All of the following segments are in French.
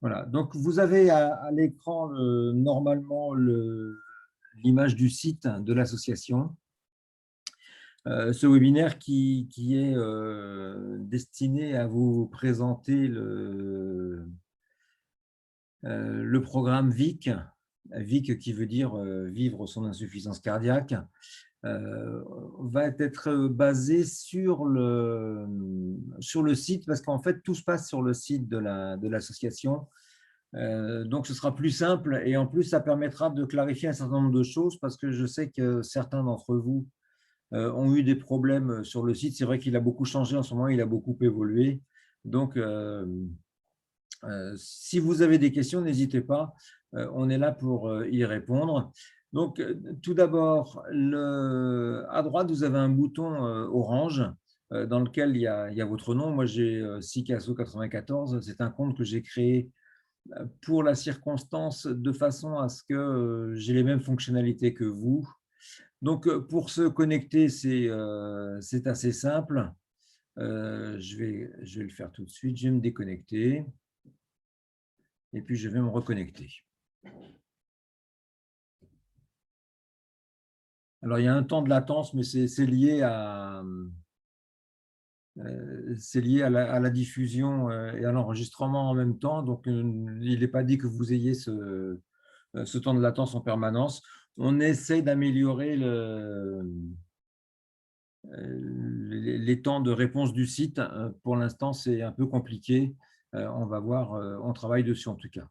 Voilà. Donc, vous avez à l'écran normalement l'image du site de l'association. Ce webinaire qui est destiné à vous présenter le programme VIC, VIC qui veut dire vivre son insuffisance cardiaque, va être basé sur le site, parce qu'en fait, tout se passe sur le site de l'association. Donc, ce sera plus simple et en plus, ça permettra de clarifier un certain nombre de choses parce que je sais que certains d'entre vous ont eu des problèmes sur le site. C'est vrai qu'il a beaucoup changé en ce moment, il a beaucoup évolué. Donc, si vous avez des questions, n'hésitez pas, on est là pour y répondre. Donc, tout d'abord, à droite, vous avez un bouton orange dans lequel il y a votre nom. Moi, j'ai Sicasso94. C'est un compte que j'ai créé pour la circonstance de façon à ce que j'ai les mêmes fonctionnalités que vous. Donc, pour se connecter, c'est assez simple. Je vais le faire tout de suite. Je vais me déconnecter et puis je vais me reconnecter. Alors, il y a un temps de latence, mais c'est lié à la diffusion et à l'enregistrement en même temps. Donc, il n'est pas dit que vous ayez ce temps de latence en permanence. On essaie d'améliorer les temps de réponse du site. Pour l'instant, c'est un peu compliqué. On va voir, on travaille dessus en tout cas.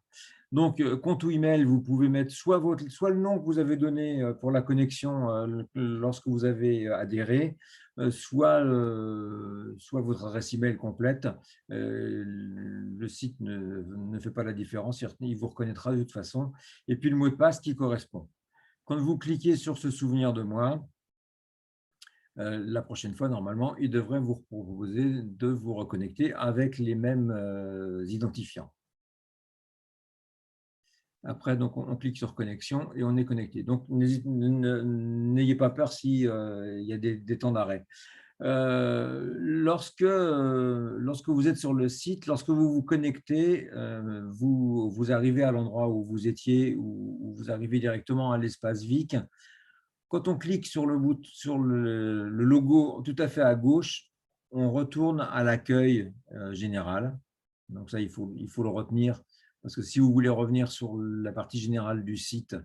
Donc, compte ou email, vous pouvez mettre soit le nom que vous avez donné pour la connexion lorsque vous avez adhéré, soit votre adresse email complète. Le site ne fait pas la différence, il vous reconnaîtra de toute façon. Et puis le mot de passe qui correspond. Quand vous cliquez sur ce souvenir de moi, la prochaine fois, normalement, il devrait vous proposer de vous reconnecter avec les mêmes identifiants. Après, donc, on clique sur connexion et on est connecté. Donc, n'ayez pas peur s'il y a des temps d'arrêt. Lorsque vous êtes sur le site, lorsque vous vous connectez, vous arrivez à l'endroit où vous étiez, ou vous arrivez directement à l'espace VIC. Quand on clique sur le logo tout à fait à gauche, on retourne à l'accueil général. Donc ça, il faut le retenir, parce que si vous voulez revenir sur la partie générale du site,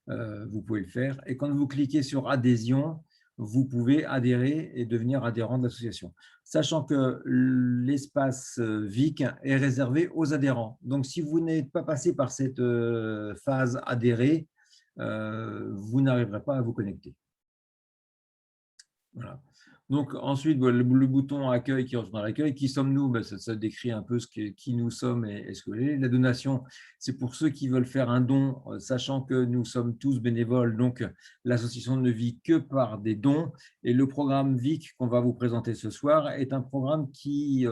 vous pouvez le faire. Et quand vous cliquez sur adhésion, vous pouvez adhérer et devenir adhérent de l'association. Sachant que l'espace VIC est réservé aux adhérents. Donc, si vous n'êtes pas passé par cette phase adhérer, vous n'arriverez pas à vous connecter. Voilà. Donc, ensuite, le bouton accueil qui retourne à l'accueil. Qui sommes-nous? Ça décrit un peu qui nous sommes et ce que l'est. La donation, c'est pour ceux qui veulent faire un don, sachant que nous sommes tous bénévoles. Donc, l'association ne vit que par des dons. Et le programme VIC qu'on va vous présenter ce soir est un programme qui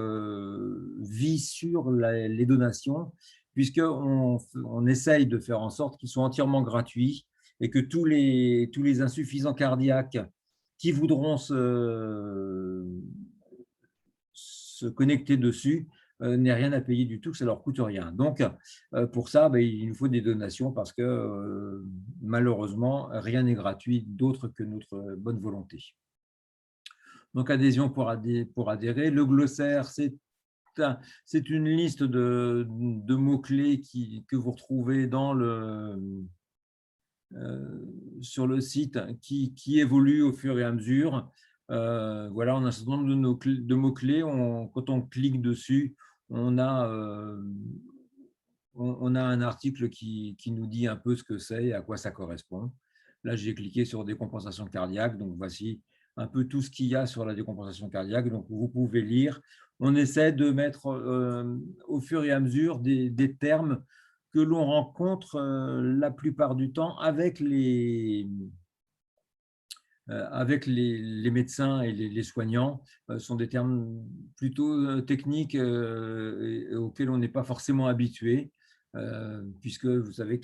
vit sur les donations, puisqu'on essaye de faire en sorte qu'ils soient entièrement gratuits et que tous les insuffisants cardiaques qui voudront se connecter dessus n'aient rien à payer du tout, que ça ne leur coûte rien. Donc, pour ça, il nous faut des donations parce que malheureusement, rien n'est gratuit d'autre que notre bonne volonté. Donc, adhésion pour adhérer. Le glossaire, c'est une liste de mots-clés que vous retrouvez sur le site qui évolue au fur et à mesure. Voilà, on a un certain nombre de mots-clés. Quand on clique dessus, on a un article qui nous dit un peu ce que c'est et à quoi ça correspond. Là, j'ai cliqué sur décompensation cardiaque. Donc, voici un peu tout ce qu'il y a sur la décompensation cardiaque. Donc, vous pouvez lire. On essaie de mettre au fur et à mesure des termes que l'on rencontre la plupart du temps avec les médecins et les soignants. Sont des termes plutôt techniques auxquels on n'est pas forcément habitué, puisque vous savez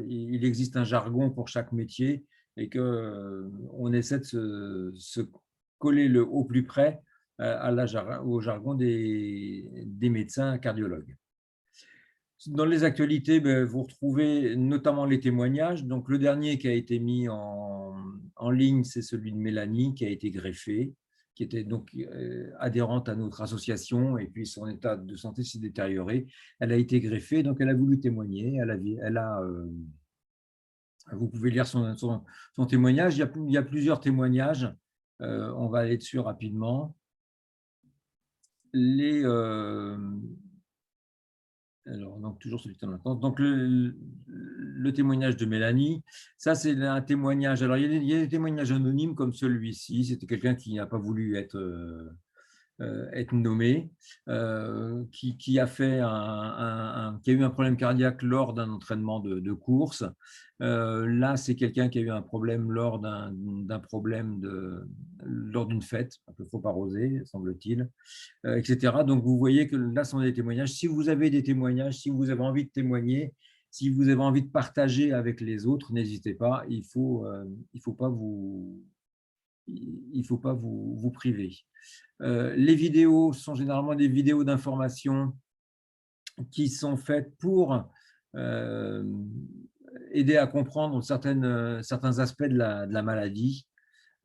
il existe un jargon pour chaque métier et qu'on essaie de se coller au plus près au jargon des médecins cardiologues. Dans les actualités, vous retrouvez notamment les témoignages. Donc, le dernier qui a été mis en ligne, c'est celui de Mélanie, qui a été greffée, qui était donc adhérente à notre association, et puis son état de santé s'est détérioré. Elle a été greffée, donc elle a voulu témoigner. Vous pouvez lire son témoignage. Il y a plusieurs témoignages. On va aller dessus rapidement. Alors, donc, toujours celui de maintenant. Donc, le témoignage de Mélanie, ça, c'est un témoignage. Alors, il y a des témoignages anonymes comme celui-ci. C'était quelqu'un qui n'a pas voulu être nommé, qui a qui a eu un problème cardiaque lors d'un entraînement de course. Là, c'est quelqu'un qui a eu un problème lors lors d'une fête, un peu trop arrosée, semble-t-il, etc. Donc, vous voyez que là, ce sont des témoignages. Si vous avez des témoignages, si vous avez envie de témoigner, si vous avez envie de partager avec les autres, n'hésitez pas. Il faut pas vous priver. Les vidéos sont généralement des vidéos d'information qui sont faites pour aider à comprendre certains aspects de la maladie.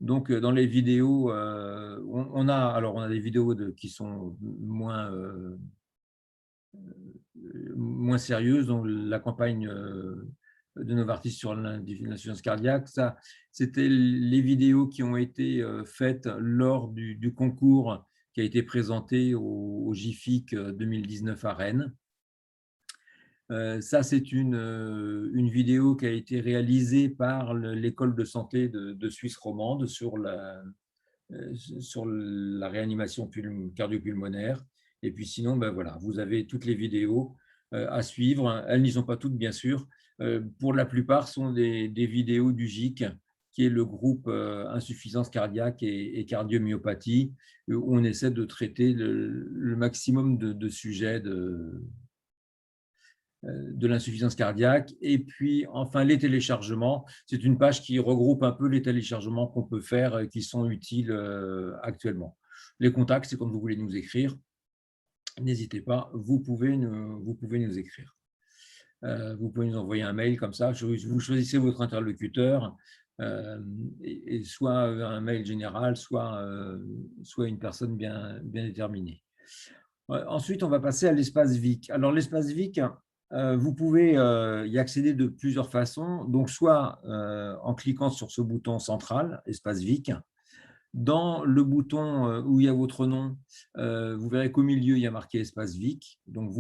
Donc, dans les vidéos, on a des vidéos qui sont moins sérieuses, donc la campagne de Novartis sur l'insuffisance cardiaque. Ça, c'était les vidéos qui ont été faites lors du concours qui a été présenté au GIFIC 2019 à Rennes. Ça, c'est une vidéo qui a été réalisée par l'école de santé de Suisse romande sur la réanimation cardio-pulmonaire. Et puis sinon, voilà, vous avez toutes les vidéos à suivre. Elles n'y sont pas toutes, bien sûr. Pour la plupart, sont des vidéos du GIC, qui est le groupe insuffisance cardiaque et cardiomyopathie, où on essaie de traiter le maximum de sujets de l'insuffisance cardiaque. Et puis, enfin, les téléchargements. C'est une page qui regroupe un peu les téléchargements qu'on peut faire qui sont utiles actuellement. Les contacts, c'est quand vous voulez nous écrire. N'hésitez pas, vous pouvez nous écrire. Vous pouvez nous envoyer un mail comme ça. Vous choisissez votre interlocuteur, et soit un mail général, soit une personne bien déterminée. Ensuite, on va passer à l'espace VIC. Alors, l'espace VIC, vous pouvez y accéder de plusieurs façons. Donc, soit en cliquant sur ce bouton central, espace VIC. Dans le bouton où il y a votre nom, vous verrez qu'au milieu, il y a marqué espace VIC. Donc,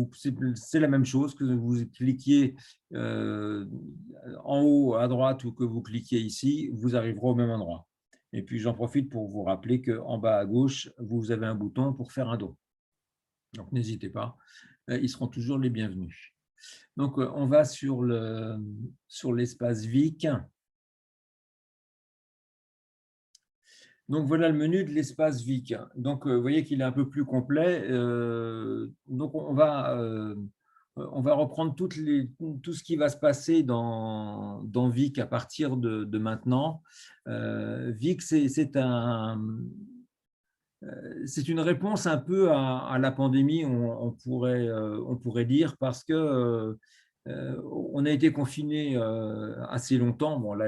c'est la même chose que vous cliquiez en haut à droite ou que vous cliquiez ici, vous arriverez au même endroit. Et puis, j'en profite pour vous rappeler qu'en bas à gauche, vous avez un bouton pour faire un don. Donc, n'hésitez pas, ils seront toujours les bienvenus. Donc, on va sur l'espace VIC. Donc, voilà le menu de l'espace VIC. Donc, vous voyez qu'il est un peu plus complet. Donc, on va reprendre tout ce qui va se passer dans VIC à partir de maintenant. VIC, c'est une réponse un peu à la pandémie, on pourrait dire, parce que on a été confiné assez longtemps. Bon, là,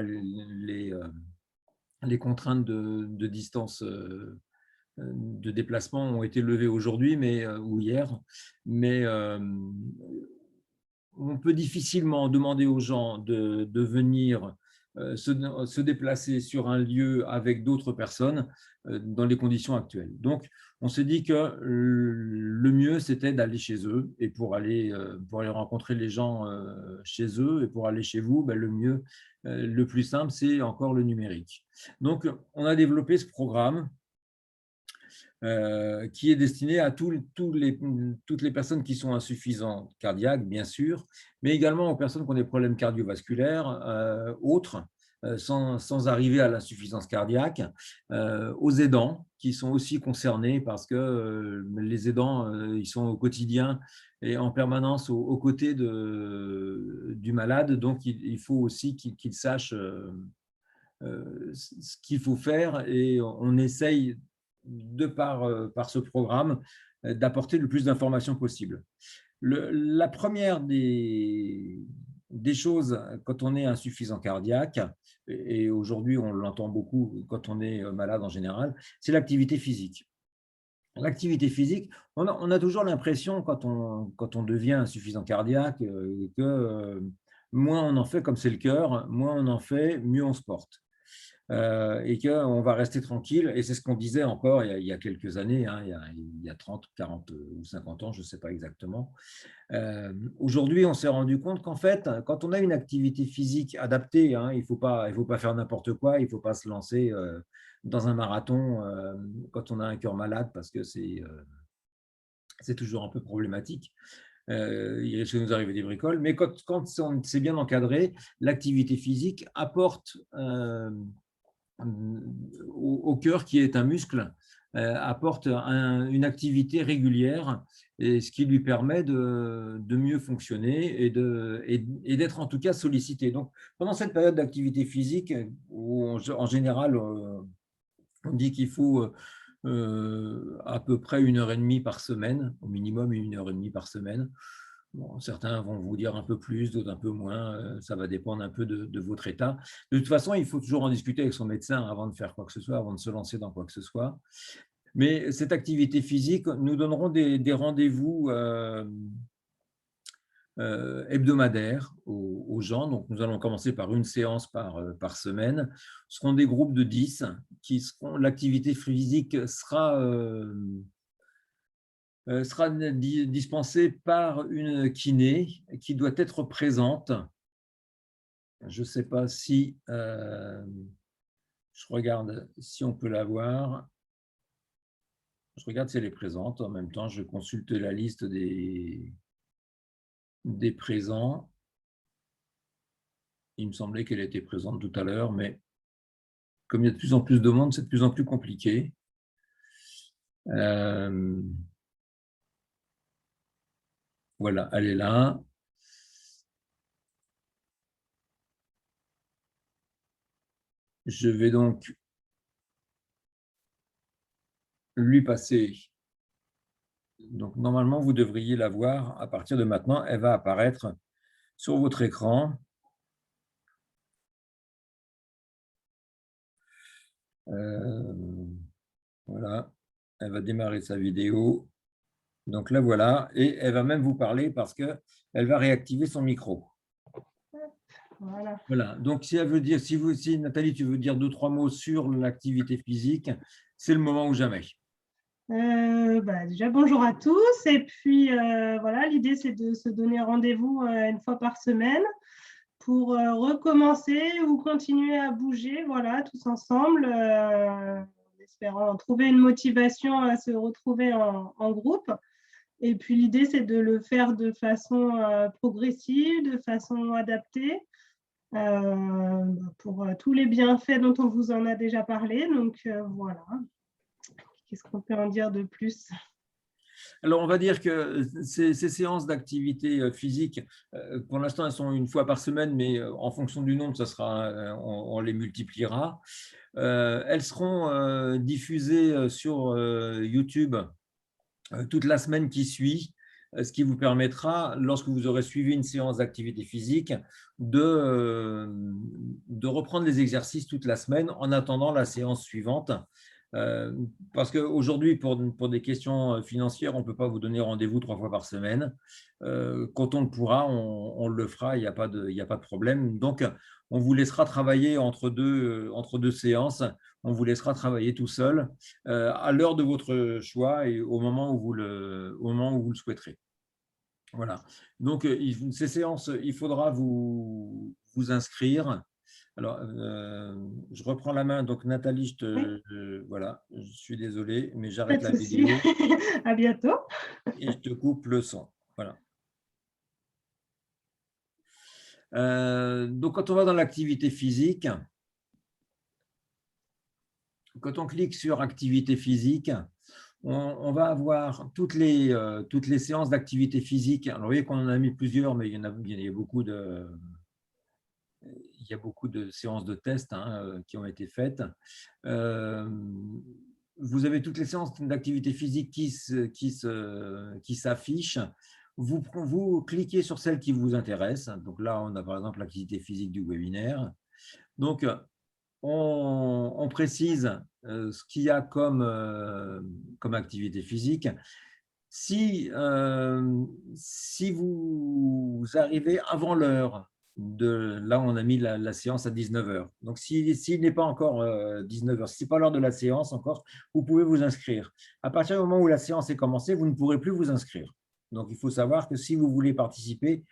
les contraintes de distance de déplacement ont été levées aujourd'hui ou hier, mais on peut difficilement demander aux gens de venir se déplacer sur un lieu avec d'autres personnes dans les conditions actuelles. Donc, on s'est dit que le mieux, c'était d'aller chez eux, et pour aller rencontrer les gens chez eux, et pour aller chez vous, le mieux, le plus simple, c'est encore le numérique. Donc, on a développé ce programme qui est destiné à toutes les personnes qui sont insuffisantes cardiaques, bien sûr, mais également aux personnes qui ont des problèmes cardiovasculaires autres, sans arriver à l'insuffisance cardiaque, aux aidants qui sont aussi concernés parce que les aidants, ils sont au quotidien et en permanence aux côtés du malade, donc il faut aussi qu'ils sachent ce qu'il faut faire, et on essaye par ce programme d'apporter le plus d'informations possible. La première des choses quand on est insuffisant cardiaque, et aujourd'hui on l'entend beaucoup quand on est malade en général, c'est l'activité physique. L'activité physique, on a toujours l'impression quand on devient insuffisant cardiaque que moins on en fait, comme c'est le cœur, moins on en fait, mieux on se porte. Et qu'on va rester tranquille. Et c'est ce qu'on disait encore il y a quelques années, hein, il y a 30, 40 ou 50 ans, je ne sais pas exactement. Aujourd'hui, on s'est rendu compte qu'en fait, quand on a une activité physique adaptée, hein, il ne faut pas faire n'importe quoi, il ne faut pas se lancer dans un marathon quand on a un cœur malade, parce que c'est toujours un peu problématique. Il risque de nous arriver des bricoles. Mais quand c'est bien encadré, l'activité physique apporte au cœur, qui est un muscle, apporte une activité régulière, et ce qui lui permet de mieux fonctionner et d'être en tout cas sollicité. Donc, pendant cette période d'activité physique, où en général, on dit qu'il faut à peu près 1h30 par semaine, au minimum 1h30 par semaine. Bon, certains vont vous dire un peu plus, d'autres un peu moins. Ça va dépendre un peu de votre état. De toute façon, il faut toujours en discuter avec son médecin avant de faire quoi que ce soit, avant de se lancer dans quoi que ce soit. Mais cette activité physique, nous donnerons des rendez-vous hebdomadaires aux gens. Donc, nous allons commencer par une séance par semaine. Ce seront des groupes de 10 qui seront. L'activité physique sera dispensée par une kiné qui doit être présente. Je ne sais pas si je regarde si on peut la voir. Je regarde si elle est présente. En même temps, je consulte la liste des présents. Il me semblait qu'elle était présente tout à l'heure, mais comme il y a de plus en plus de monde, c'est de plus en plus compliqué. Voilà, elle est là. Je vais donc lui passer. Donc, normalement, vous devriez la voir à partir de maintenant. Elle va apparaître sur votre écran. Voilà, elle va démarrer sa vidéo. Donc là, voilà. Et elle va même vous parler parce qu'elle va réactiver son micro. Voilà. Voilà. Donc, si elle veut dire, si Nathalie, tu veux dire 2-3 mots sur l'activité physique, c'est le moment ou jamais. Déjà, bonjour à tous. Et puis, voilà, l'idée, c'est de se donner rendez-vous une fois par semaine pour recommencer ou continuer à bouger, voilà, tous ensemble, en espérant trouver une motivation à se retrouver en groupe. Et puis, l'idée, c'est de le faire de façon progressive, de façon adaptée, pour tous les bienfaits dont on vous en a déjà parlé. Donc, voilà. Qu'est-ce qu'on peut en dire de plus ? Alors, on va dire que ces séances d'activité physique, pour l'instant, elles sont une fois par semaine, mais en fonction du nombre, on les multipliera. Elles seront diffusées sur YouTube toute la semaine qui suit, ce qui vous permettra, lorsque vous aurez suivi une séance d'activité physique, de reprendre les exercices toute la semaine en attendant la séance suivante. Parce qu'aujourd'hui, pour des questions financières, on ne peut pas vous donner rendez-vous 3 fois par semaine. Quand on le pourra, on le fera, il n'y a pas de problème. Donc, on vous laissera travailler entre deux séances. On vous laissera travailler tout seul à l'heure de votre choix et au moment où vous le souhaiterez. Voilà. Donc, ces séances, il faudra vous inscrire. Alors, je reprends la main. Donc, Nathalie, voilà, je suis désolé, mais j'arrête la vidéo. À bientôt. Et je te coupe le son. Voilà. Donc, quand on va dans l'activité physique, quand on clique sur activité physique, on va avoir toutes les séances d'activité physique. Alors, vous voyez qu'on en a mis plusieurs, mais il y a beaucoup de séances de tests qui ont été faites. vous avez toutes les séances d'activité physique qui s'affichent. Vous cliquez sur celle qui vous intéresse. Donc là, on a par exemple l'activité physique du webinaire. Donc, on précise ce qu'il y a comme activité physique. Si vous arrivez avant l'heure, là, on a mis la séance à 19 h. Donc, s'il n'est pas encore 19 h, si ce n'est pas l'heure de la séance encore, vous pouvez vous inscrire. À partir du moment où la séance est commencée, vous ne pourrez plus vous inscrire. Donc, il faut savoir que si vous voulez participer,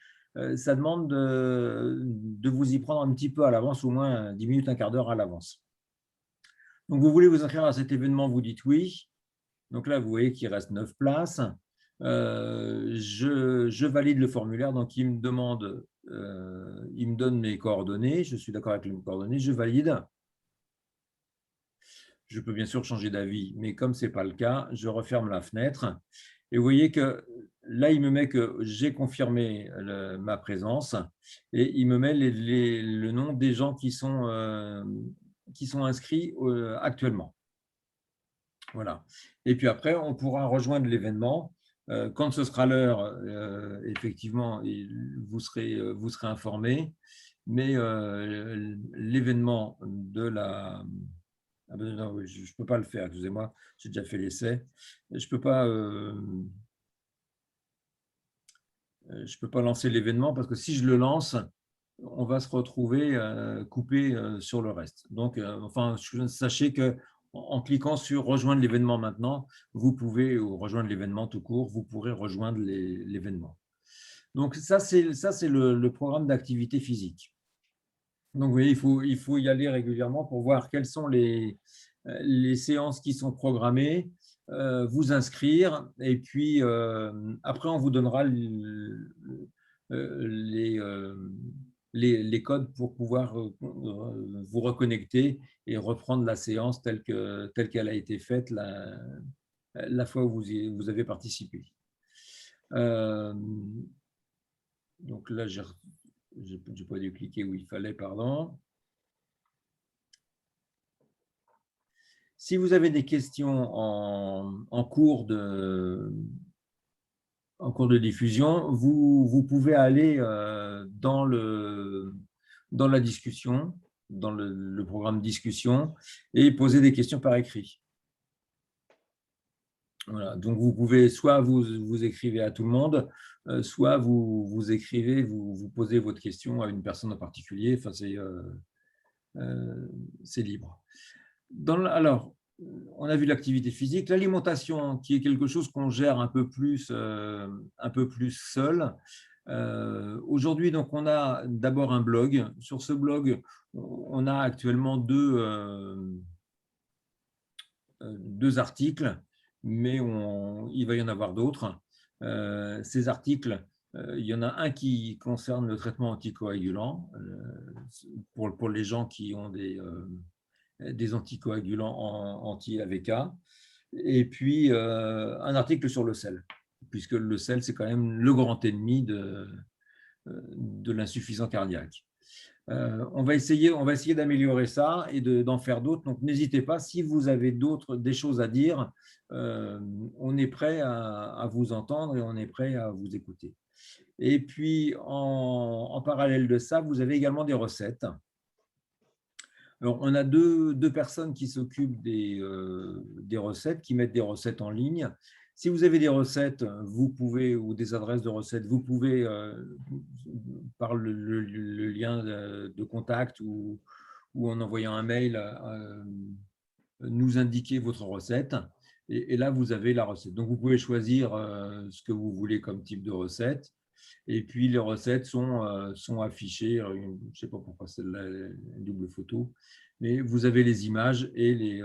ça demande de vous y prendre un petit peu à l'avance, au moins 10 minutes, un quart d'heure à l'avance. Donc, vous voulez vous inscrire à cet événement, vous dites oui. Donc là, vous voyez qu'il reste 9 places. Je valide le formulaire, donc il me demande, il me donne mes coordonnées. Je suis d'accord avec les coordonnées, je valide. Je peux bien sûr changer d'avis, mais comme ce n'est pas le cas, je referme la fenêtre. Et vous voyez que là, il me met que j'ai confirmé ma présence et il me met le nom des gens qui sont inscrits actuellement. Voilà. Et puis après, on pourra rejoindre l'événement. Quand ce sera l'heure, effectivement, vous serez informé. Mais l'événement de la… Ah ben non, je ne peux pas le faire, excusez-moi, j'ai déjà fait l'essai. Je ne peux pas lancer l'événement parce que si je le lance, on va se retrouver coupé sur le reste. Donc, enfin, sachez que en cliquant sur rejoindre l'événement maintenant, vous pouvez, ou rejoindre l'événement tout court, vous pourrez rejoindre l'événement. Donc, ça, c'est le programme d'activité physique. Donc, vous voyez, il faut y aller régulièrement pour voir quelles sont les séances qui sont programmées, vous inscrire, et puis après, on vous donnera les codes pour pouvoir vous reconnecter et reprendre la séance telle qu'elle a été faite la fois où vous avez participé. Donc là, je n'ai pas dû cliquer où il fallait, pardon. Si vous avez des questions en cours de diffusion, vous pouvez aller dans la discussion, dans le programme discussion, et poser des questions par écrit. Voilà. Donc, vous pouvez soit vous écrivez à tout le monde, soit vous écrivez, vous posez votre question à une personne en particulier. Enfin, c'est libre. Alors, on a vu l'activité physique, l'alimentation, qui est quelque chose qu'on gère un peu plus seul. Aujourd'hui, donc, on a d'abord un blog. Sur ce blog, on a actuellement deux articles, mais il va y en avoir d'autres. Ces articles, il y en a un qui concerne le traitement anticoagulant pour les gens qui ont des anticoagulants anti-AVK, et puis un article sur le sel, puisque le sel, c'est quand même le grand ennemi de l'insuffisance cardiaque. On va essayer d'améliorer ça et d'en faire d'autres. Donc, n'hésitez pas, si vous avez des choses à dire, on est prêt à vous entendre et on est prêt à vous écouter. Et puis, en parallèle de ça, vous avez également des recettes. Alors, on a deux personnes qui s'occupent des recettes, qui mettent des recettes en ligne. Si vous avez des recettes, vous pouvez, ou des adresses de recettes, vous pouvez, par le lien de contact ou en envoyant un mail, nous indiquer votre recette. Et là, vous avez la recette. Donc, vous pouvez choisir ce que vous voulez comme type de recette. Et puis, les recettes sont affichées. Je ne sais pas pourquoi c'est la double photo, mais vous avez les images et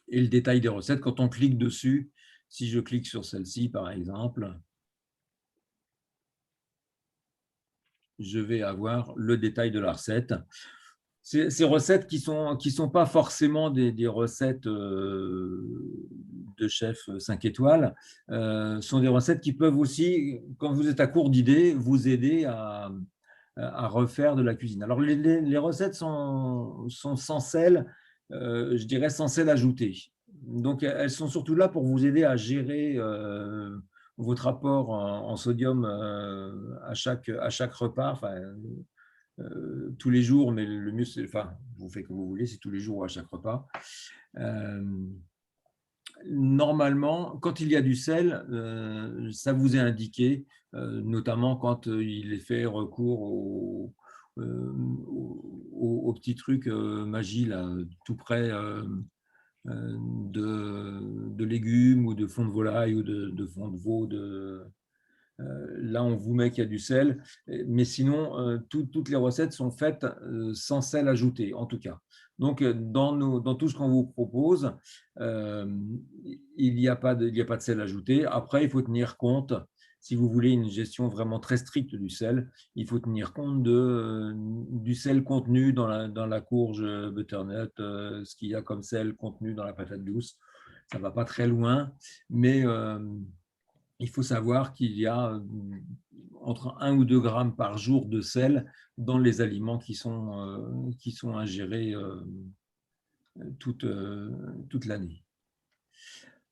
le détail des recettes. Quand on clique dessus, si je clique sur celle-ci, par exemple, je vais avoir le détail de la recette. Ces recettes qui sont pas forcément des recettes de chef 5 étoiles, sont des recettes qui peuvent aussi, quand vous êtes à court d'idées, vous aider à refaire de la cuisine. Alors, les recettes sont sans sel, je dirais, sans sel ajouté. Donc, elles sont surtout là pour vous aider à gérer votre apport en sodium à chaque repas, enfin, tous les jours, mais le mieux, c'est, enfin, vous faites comme vous voulez, c'est tous les jours ou à chaque repas. Normalement, quand il y a du sel, ça vous est indiqué, notamment quand il est fait recours au petit truc magie, là, tout près de légumes ou de fond de volaille ou de fond de veau. Là, on vous met qu'il y a du sel, mais sinon, toutes les recettes sont faites sans sel ajouté, en tout cas. Donc, dans tout ce qu'on vous propose, il n'y a pas de sel ajouté. Après, il faut tenir compte, si vous voulez une gestion vraiment très stricte du sel, il faut tenir compte du sel contenu dans la courge butternut, ce qu'il y a comme sel contenu dans la patate douce. Ça ne va pas très loin, mais il faut savoir qu'il y a entre 1 ou 2 grammes par jour de sel dans les aliments qui sont ingérés toute l'année.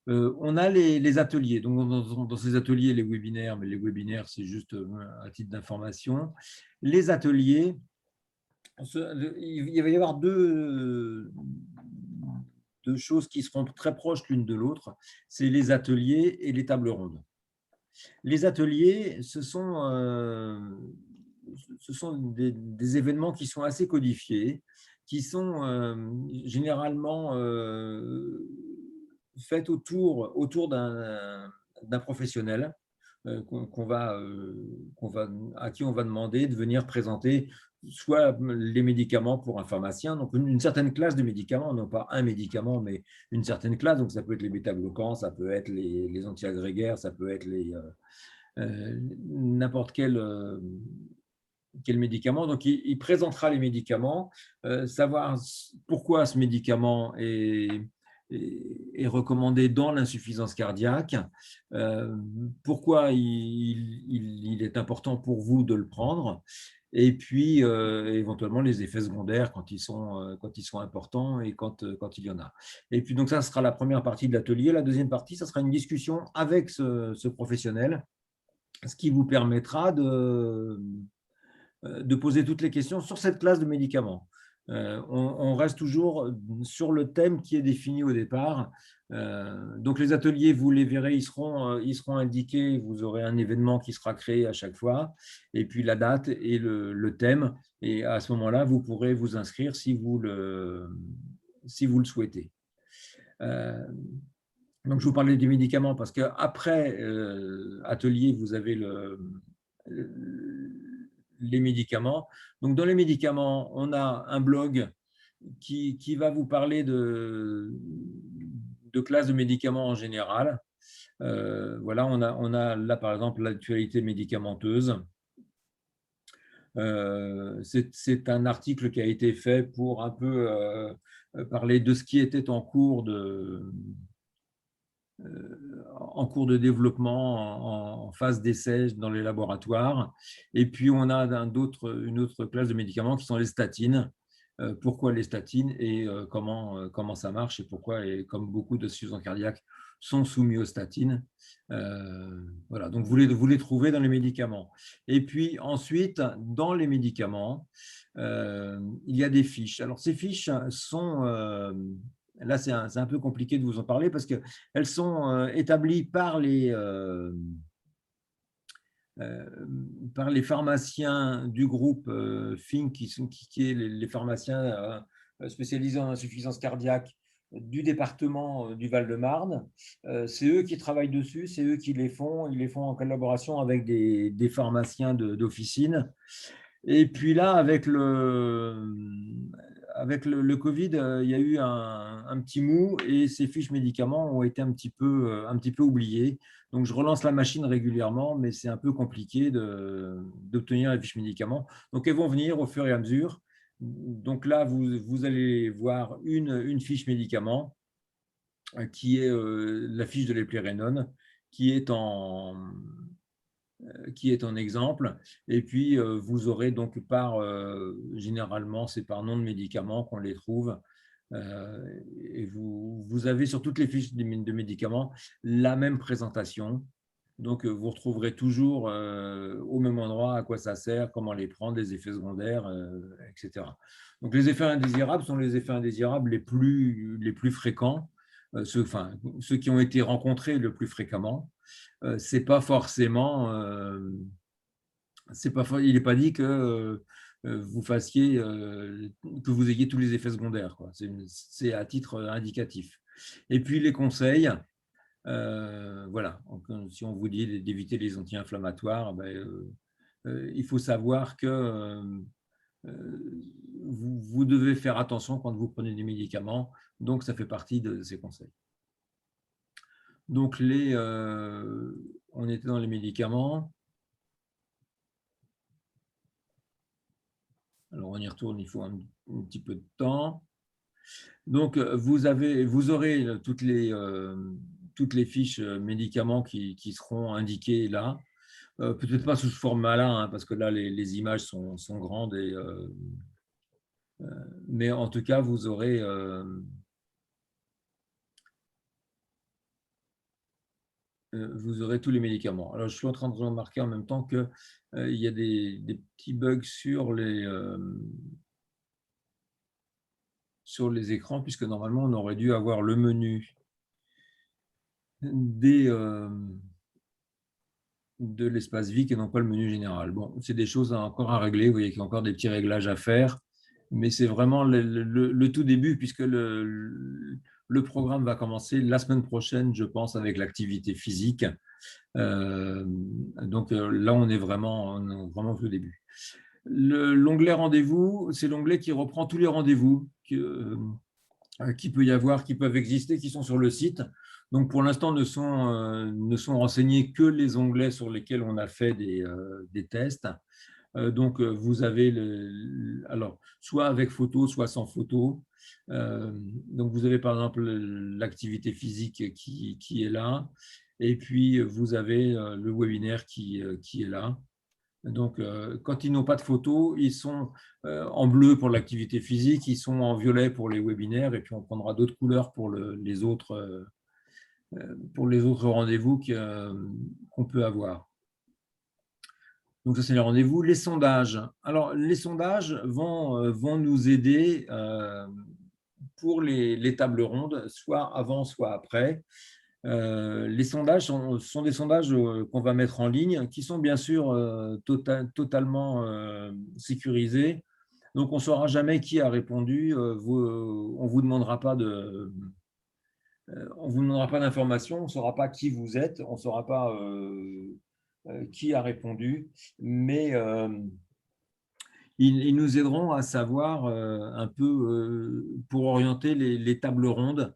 On a les ateliers. Donc, dans ces ateliers, les webinaires, mais les webinaires, c'est juste à titre d'information. Les ateliers, il va y avoir deux choses qui seront très proches l'une de l'autre. C'est les ateliers et les tables rondes. Les ateliers, ce sont des événements qui sont assez codifiés, qui sont généralement faits autour d'un professionnel à qui on va demander de venir présenter soit les médicaments pour un pharmacien, donc une certaine classe de médicaments, non pas un médicament, mais une certaine classe. Donc, ça peut être les bêta-bloquants, ça peut être les anti-agrégaires, ça peut être n'importe quel médicament. Donc, il présentera les médicaments, savoir pourquoi ce médicament est recommandé dans l'insuffisance cardiaque, pourquoi il est important pour vous de le prendre, et puis éventuellement les effets secondaires quand ils sont importants et quand il y en a. Et puis donc ça sera la première partie de l'atelier. La deuxième partie, ça sera une discussion avec ce professionnel, ce qui vous permettra de poser toutes les questions sur cette classe de médicaments. On reste toujours sur le thème qui est défini au départ. Donc les ateliers, vous les verrez, ils seront indiqués. Vous aurez un événement qui sera créé à chaque fois, et puis la date et le thème. Et à ce moment-là, vous pourrez vous inscrire si vous le souhaitez. Donc je vous parlais des médicaments parce qu'après atelier, vous avez les médicaments. Donc, dans les médicaments, on a un blog qui va vous parler de classes de médicaments en général. Voilà, on a là, par exemple, l'actualité médicamenteuse. C'est un article qui a été fait pour un peu parler de ce qui était en cours de développement, en phase d'essai dans les laboratoires. Et puis, on a une autre classe de médicaments qui sont les statines. Pourquoi les statines et comment ça marche et pourquoi, et comme beaucoup de insuffisants cardiaques sont soumis aux statines. Voilà, donc vous les trouvez dans les médicaments. Et puis ensuite, dans les médicaments, il y a des fiches. Alors, ces fiches sont... là, c'est un peu compliqué de vous en parler parce qu'elles sont établies par les pharmaciens du groupe FINC, qui est les pharmaciens spécialisés en insuffisance cardiaque du département du Val-de-Marne. C'est eux qui travaillent dessus, c'est eux qui les font. Ils les font en collaboration avec des pharmaciens d'officine. Et puis là, avec le Covid, il y a eu un petit mou et ces fiches médicaments ont été un petit peu oubliées. Donc, je relance la machine régulièrement, mais c'est un peu compliqué d'obtenir les fiches médicaments. Donc, elles vont venir au fur et à mesure. Donc là, vous allez voir une fiche médicament qui est la fiche de l'éplérénone, qui est en exemple. Et puis, vous aurez donc généralement, c'est par nom de médicament qu'on les trouve. Et vous avez sur toutes les fiches de médicaments la même présentation. Donc, vous retrouverez toujours au même endroit à quoi ça sert, comment les prendre, les effets secondaires, etc. Donc, les effets indésirables sont les effets indésirables les plus fréquents, ceux qui ont été rencontrés le plus fréquemment. C'est pas forcément, il n'est pas dit que vous fassiez, que vous ayez tous les effets secondaires, quoi. C'est à titre indicatif. Et puis les conseils, voilà. Donc, si on vous dit d'éviter les anti-inflammatoires, il faut savoir que vous devez faire attention quand vous prenez des médicaments. Donc, ça fait partie de ces conseils. Donc, on était dans les médicaments. Alors, on y retourne, il faut un petit peu de temps. Donc, vous aurez toutes les fiches médicaments qui seront indiquées là. Peut-être pas sous ce format-là, hein, parce que là, les images sont grandes. Mais en tout cas, vous aurez tous les médicaments. Alors, je suis en train de remarquer en même temps qu'il y a des petits bugs sur les écrans, puisque normalement, on aurait dû avoir le menu de l'espace VIC et non pas le menu général. Bon, c'est des choses encore à régler. Vous voyez qu'il y a encore des petits réglages à faire, mais c'est vraiment le tout début, puisque le programme va commencer la semaine prochaine, je pense, avec l'activité physique. Donc là, on est vraiment au tout début. L'onglet rendez-vous, c'est l'onglet qui reprend tous les rendez-vous qui peut y avoir, qui peuvent exister, qui sont sur le site. Donc pour l'instant, ne sont renseignés que les onglets sur lesquels on a fait des tests. Donc vous avez alors soit avec photo, soit sans photo. Donc vous avez par exemple l'activité physique qui est là, et puis vous avez le webinaire qui est là. Donc, quand ils n'ont pas de photos, ils sont en bleu pour l'activité physique, ils sont en violet pour les webinaires, et puis on prendra d'autres couleurs pour les autres rendez-vous qu'on peut avoir. Donc, ça, c'est les rendez-vous. Les sondages. Alors, les sondages vont nous aider pour les tables rondes, soit avant, soit après. Les sondages sont des sondages qu'on va mettre en ligne, qui sont bien sûr totalement sécurisés. Donc, on ne saura jamais qui a répondu. On ne vous demandera pas d'informations, on ne saura pas qui vous êtes, on ne saura pas qui a répondu, mais ils nous aideront à savoir un peu pour orienter les tables rondes,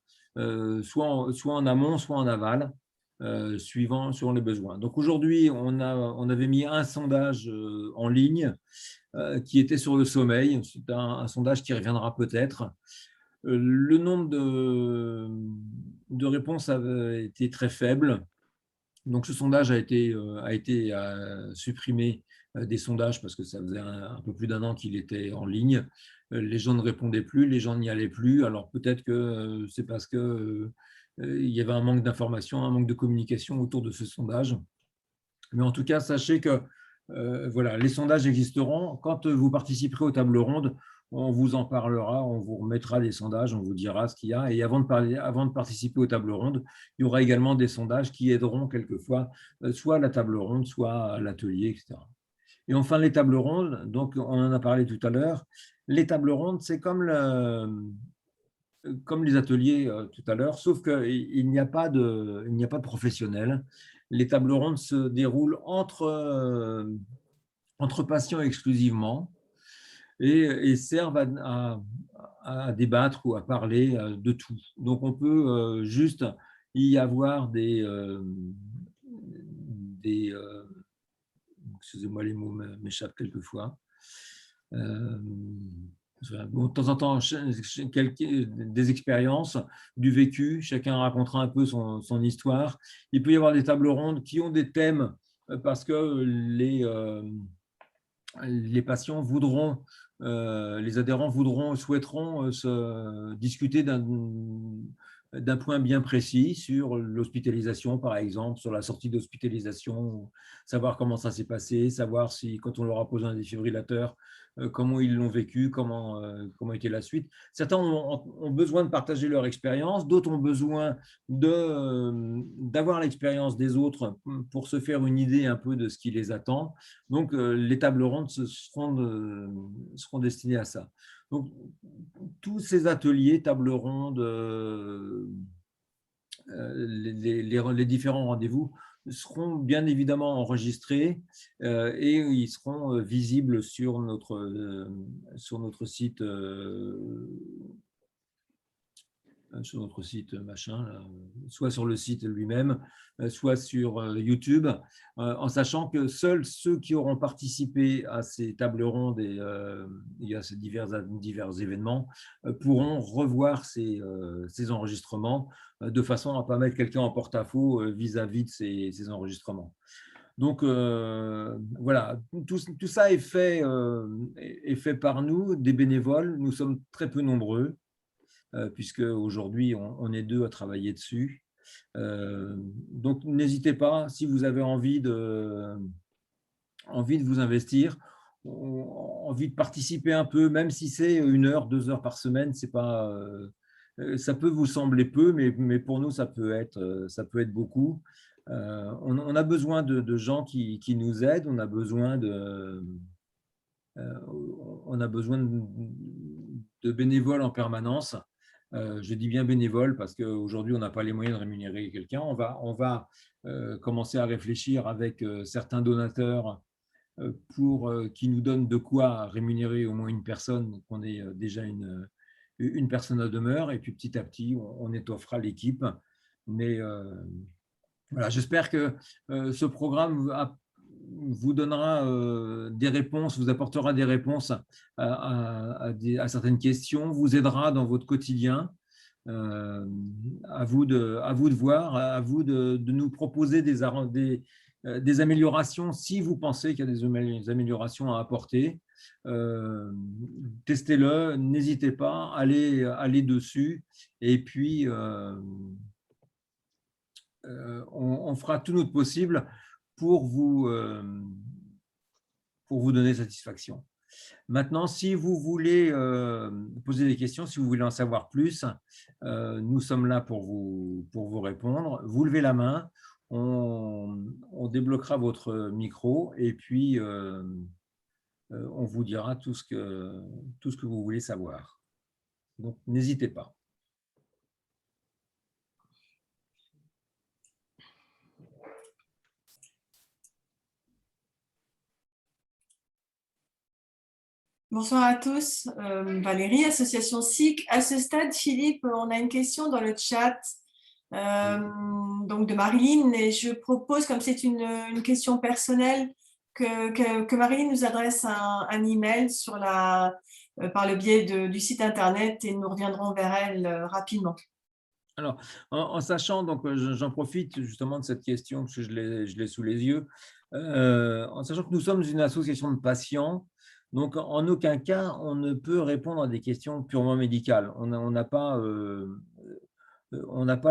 soit en amont, soit en aval, suivant les besoins. Donc aujourd'hui, on avait mis un sondage en ligne qui était sur le sommeil. C'est un sondage qui reviendra peut-être. Le nombre de réponses avait été très faible. Donc ce sondage a été supprimé des sondages parce que ça faisait un peu plus d'un an qu'il était en ligne. Les gens ne répondaient plus, les gens n'y allaient plus. Alors peut-être que c'est parce qu'il y avait un manque d'information, un manque de communication autour de ce sondage. Mais en tout cas, sachez que voilà, les sondages existeront. Quand vous participerez aux tables rondes, on vous en parlera, on vous remettra des sondages, on vous dira ce qu'il y a. Et avant de participer aux tables rondes, il y aura également des sondages qui aideront quelquefois, soit à la table ronde, soit à l'atelier, etc. Et enfin, les tables rondes, donc on en a parlé tout à l'heure. Les tables rondes, c'est comme les ateliers tout à l'heure, sauf qu'il n'y a pas de professionnels. Les tables rondes se déroulent entre patients exclusivement et servent à débattre ou à parler de tout. Donc, on peut juste y avoir excusez-moi, les mots m'échappent quelquefois. Bon, de temps en temps, des expériences, du vécu, chacun racontera un peu son histoire. Il peut y avoir des tables rondes qui ont des thèmes parce que les patients voudront, les adhérents souhaiteront se discuter d'un point bien précis sur l'hospitalisation, par exemple, sur la sortie d'hospitalisation, savoir comment ça s'est passé, savoir si, quand on leur a posé un défibrillateur, comment ils l'ont vécu, comment était la suite. Certains ont besoin de partager leur expérience, d'autres ont besoin d'avoir l'expérience des autres pour se faire une idée un peu de ce qui les attend. Donc, les tables rondes seront destinées à ça. Donc, tous ces ateliers, tables rondes, les différents rendez-vous seront bien évidemment enregistrés et ils seront visibles sur notre site machin, là, soit sur le site lui-même, soit sur YouTube, en sachant que seuls ceux qui auront participé à ces tables rondes et à ces divers événements pourront revoir ces enregistrements de façon à ne pas mettre quelqu'un en porte-à-faux vis-à-vis de ces enregistrements. Donc voilà, tout ça est fait par nous, des bénévoles. Nous sommes très peu nombreux, puisque aujourd'hui on est 2 à travailler dessus. Donc n'hésitez pas, si vous avez envie de vous investir, envie de participer un peu, même si c'est 1 heure, 2 heures par semaine, c'est pas, ça peut vous sembler peu, mais pour nous ça peut être beaucoup. On a besoin de gens qui nous aident, on a besoin de bénévoles en permanence. Je dis bien bénévoles parce qu'aujourd'hui, on n'a pas les moyens de rémunérer quelqu'un. On va commencer à réfléchir avec certains donateurs pour qui nous donnent de quoi rémunérer au moins une personne, qu'on ait déjà une personne à demeure. Et puis petit à petit, on étoffera l'équipe. Mais voilà, j'espère que ce programme vous donnera des réponses, vous apportera des réponses à certaines questions, vous aidera dans votre quotidien. À vous de voir, à vous de nous proposer des améliorations si vous pensez qu'il y a des améliorations à apporter. Testez-le, n'hésitez pas, allez dessus et puis on fera tout notre possible pour vous donner satisfaction. Maintenant, si vous voulez poser des questions, si vous voulez en savoir plus, nous sommes là pour vous répondre. Vous levez la main, on débloquera votre micro et puis on vous dira tout ce que vous voulez savoir. Donc, n'hésitez pas. Bonsoir à tous. Valérie, association SIC. À ce stade, Philippe, on a une question dans le chat donc de Marilyn et je propose, comme c'est une question personnelle, que Marilyn nous adresse un email par le biais du site internet et nous reviendrons vers elle rapidement. Alors, en sachant, donc j'en profite justement de cette question parce que je l'ai sous les yeux, en sachant que nous sommes une association de patients, donc en aucun cas on ne peut répondre à des questions purement médicales. On n'a pas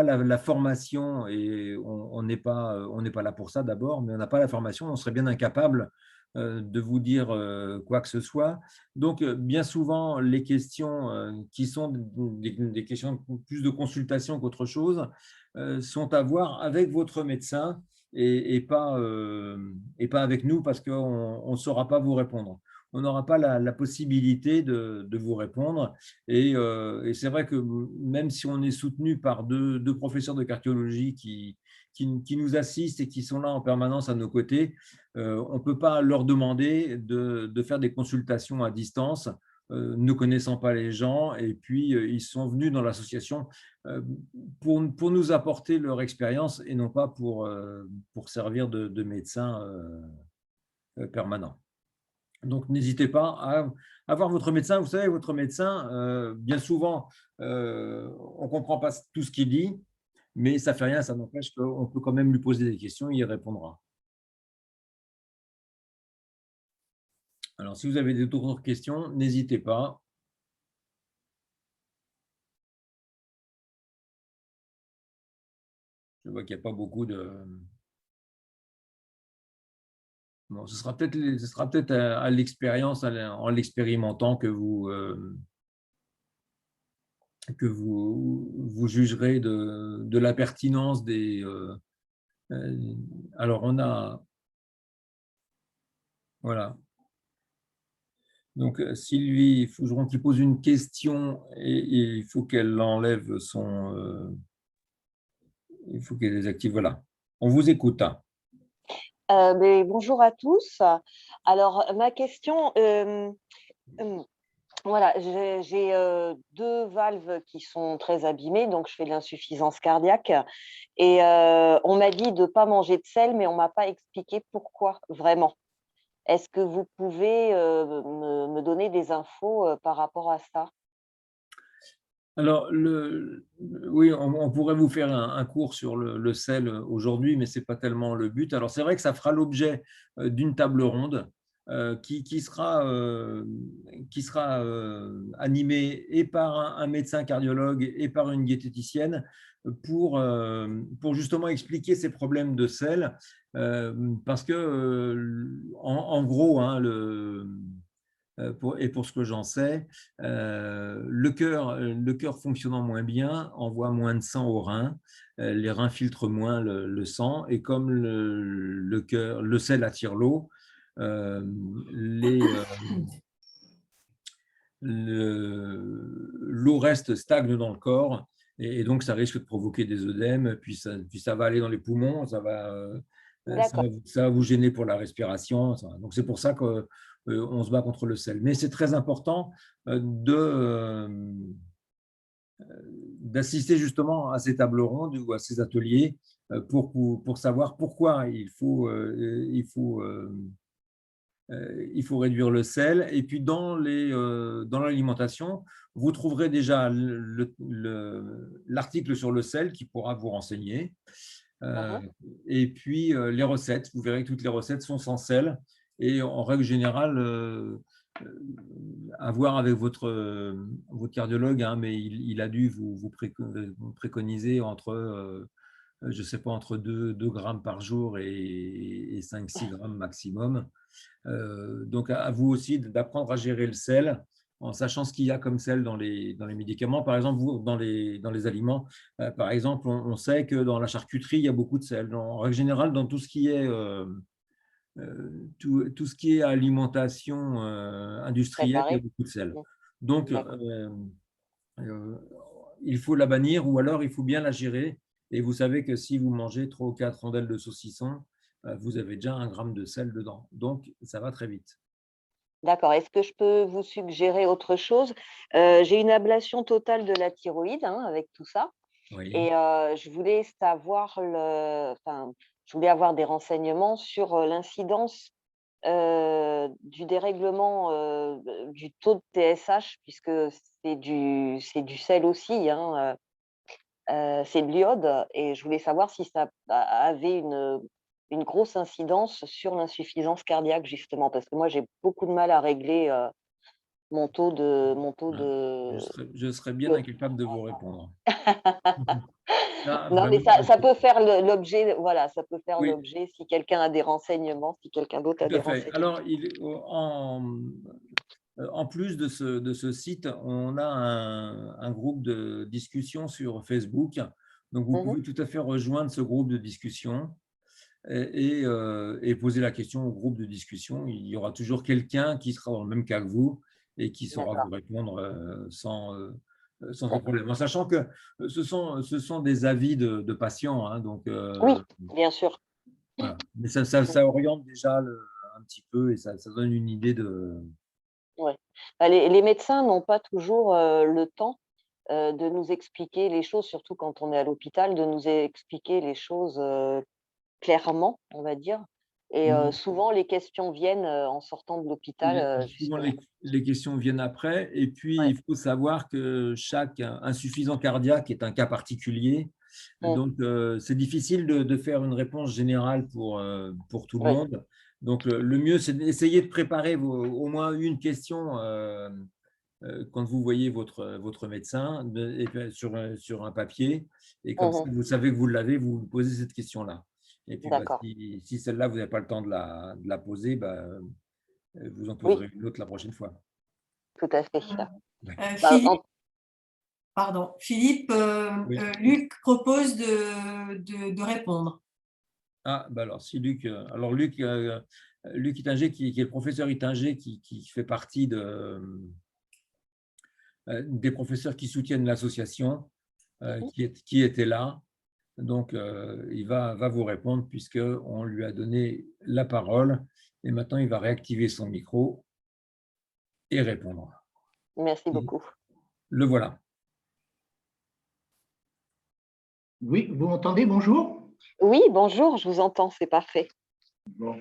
la formation et on n'est pas là pour ça d'abord, mais on n'a pas la formation, on serait bien incapable de vous dire quoi que ce soit. Donc, bien souvent, les questions qui sont des questions plus de consultation qu'autre chose sont à voir avec votre médecin et pas avec nous parce qu'on ne saura pas vous répondre. On n'aura pas la possibilité de vous répondre. Et c'est vrai que même si on est soutenu par deux professeurs de cardiologie qui nous assistent et qui sont là en permanence à nos côtés, on ne peut pas leur demander de faire des consultations à distance, ne connaissant pas les gens. Et puis, ils sont venus dans l'association pour nous apporter leur expérience et non pas pour servir de médecins permanents. Donc, n'hésitez pas à voir votre médecin. Vous savez, votre médecin, bien souvent, on ne comprend pas tout ce qu'il dit, mais ça ne fait rien, ça n'empêche qu'on peut quand même lui poser des questions, il y répondra. Alors, si vous avez d'autres questions, n'hésitez pas. Je vois qu'il n'y a pas beaucoup de… Bon, ce sera peut-être à l'expérience, en l'expérimentant que vous jugerez de la pertinence des… alors, on a… Voilà. Donc, Sylvie Fougeron qui pose une question et il faut qu'elle enlève son… il faut qu'elle désactive. Voilà. On vous écoute. Mais bonjour à tous. Alors, ma question, voilà, j'ai 2 valves qui sont très abîmées, donc je fais de l'insuffisance cardiaque. Et on m'a dit de ne pas manger de sel, mais on ne m'a pas expliqué pourquoi vraiment. Est-ce que vous pouvez me donner des infos par rapport à ça? Alors, oui, on pourrait vous faire un cours sur le sel aujourd'hui, mais ce n'est pas tellement le but. Alors, c'est vrai que ça fera l'objet d'une table ronde qui sera animée et par un médecin cardiologue et par une diététicienne pour justement expliquer ces problèmes de sel. Parce que, en gros, hein, et pour ce que j'en sais, le cœur fonctionnant moins bien envoie moins de sang aux reins, les reins filtrent moins le sang, et comme le sel attire l'eau, l'eau reste stagne dans le corps, et donc ça risque de provoquer des œdèmes, puis ça va aller dans les poumons, ça va vous gêner pour la respiration. Donc c'est pour ça qu'on se bat contre le sel. Mais c'est très important d'assister justement à ces tables rondes ou à ces ateliers pour savoir pourquoi il faut réduire le sel. Et puis dans l'alimentation, vous trouverez déjà l'article sur le sel qui pourra vous renseigner. Et puis les recettes, vous verrez que toutes les recettes sont sans sel. Et en règle générale, à voir avec votre cardiologue, hein, mais il a dû vous préconiser entre, je sais pas, entre 2 grammes par jour et 5-6 grammes maximum. Donc, à vous aussi d'apprendre à gérer le sel en sachant ce qu'il y a comme sel dans les médicaments. Par exemple, dans les aliments, par exemple, on sait que dans la charcuterie, il y a beaucoup de sel. En règle générale, dans tout ce qui est, tout ce qui est alimentation industrielle, il y a beaucoup de sel. Donc, il faut la bannir ou alors il faut bien la gérer. Et vous savez que si vous mangez 3 ou 4 rondelles de saucisson, vous avez déjà 1 gramme de sel dedans. Donc, ça va très vite. D'accord. Est-ce que je peux vous suggérer autre chose? J'ai une ablation totale de la thyroïde, hein, avec tout ça. Oui. Et je voulais je voulais avoir des renseignements sur l'incidence du dérèglement du taux de TSH, puisque c'est du sel aussi, hein, c'est de l'iode, et je voulais savoir si ça avait une grosse incidence sur l'insuffisance cardiaque, justement, parce que moi, j'ai beaucoup de mal à régler mon taux de Je serais bien iode. incapable de vous répondre. Non, mais Vraiment, ça peut faire l'objet, voilà, ça peut faire oui, l'objet si quelqu'un a des renseignements, si quelqu'un d'autre a tout des à fait. renseignements. Alors, en plus de ce site, on a un groupe de discussion sur Facebook. Donc, vous pouvez tout à fait rejoindre ce groupe de discussion et poser la question au groupe de discussion. Il y aura toujours quelqu'un qui sera dans le même cas que vous et qui saura vous répondre sans aucun problème. En sachant que ce sont des avis de patients. Hein, donc, Oui, bien sûr. voilà. Mais ça oriente déjà un petit peu et ça donne une idée de… Ouais. Bah, les médecins n'ont pas toujours le temps de nous expliquer les choses, surtout quand on est à l'hôpital, de nous expliquer les choses clairement, on va dire. Et souvent, les questions viennent en sortant de l'hôpital, Souvent, justement. les questions viennent après. Et puis, Ouais. il faut savoir que chaque insuffisant cardiaque est un cas particulier. Donc, c'est difficile de faire une réponse générale pour tout le Oui. monde. Donc, le mieux, c'est d'essayer de préparer au moins une question quand vous voyez votre médecin sur un papier. Et comme ça, Mhm. vous savez que vous l'avez, vous vous posez cette question-là. Et puis, D'accord. si celle-là, vous n'avez pas le temps de la poser, vous en Oui, poserez une autre la prochaine fois. tout à fait. Ouais. Bah, Philippe, pardon, Philippe, Oui. Luc propose de répondre. Ah, alors, si Luc, Luc Ittinger, qui est le professeur Ittinger, qui fait partie des professeurs qui soutiennent l'association, Mhm. qui était là. Donc, il va vous répondre puisqu'on lui a donné la parole et maintenant, il va réactiver son micro et répondre. Merci beaucoup. Le voilà. Oui, vous m'entendez? Bonjour. Oui, bonjour, je vous entends, c'est parfait. Bon.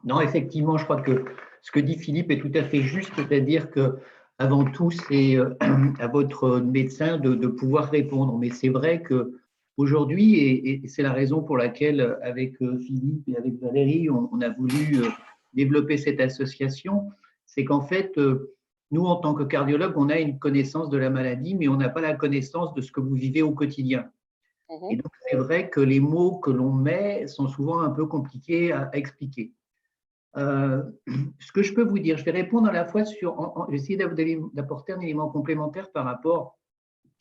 Non, effectivement, je crois que ce que dit Philippe est tout à fait juste, c'est-à-dire que avant tout, c'est à votre médecin de pouvoir répondre. Mais c'est vrai que aujourd'hui, et c'est la raison pour laquelle, avec Philippe et avec Valérie, on a voulu développer cette association, c'est qu'en fait, nous, en tant que cardiologue, on a une connaissance de la maladie, mais on n'a pas la connaissance de ce que vous vivez au quotidien. Et Mhm. donc, c'est vrai que les mots que l'on met sont souvent un peu compliqués à expliquer. Ce que je peux vous dire, je vais répondre à la fois sur, essayer d'apporter un élément complémentaire par rapport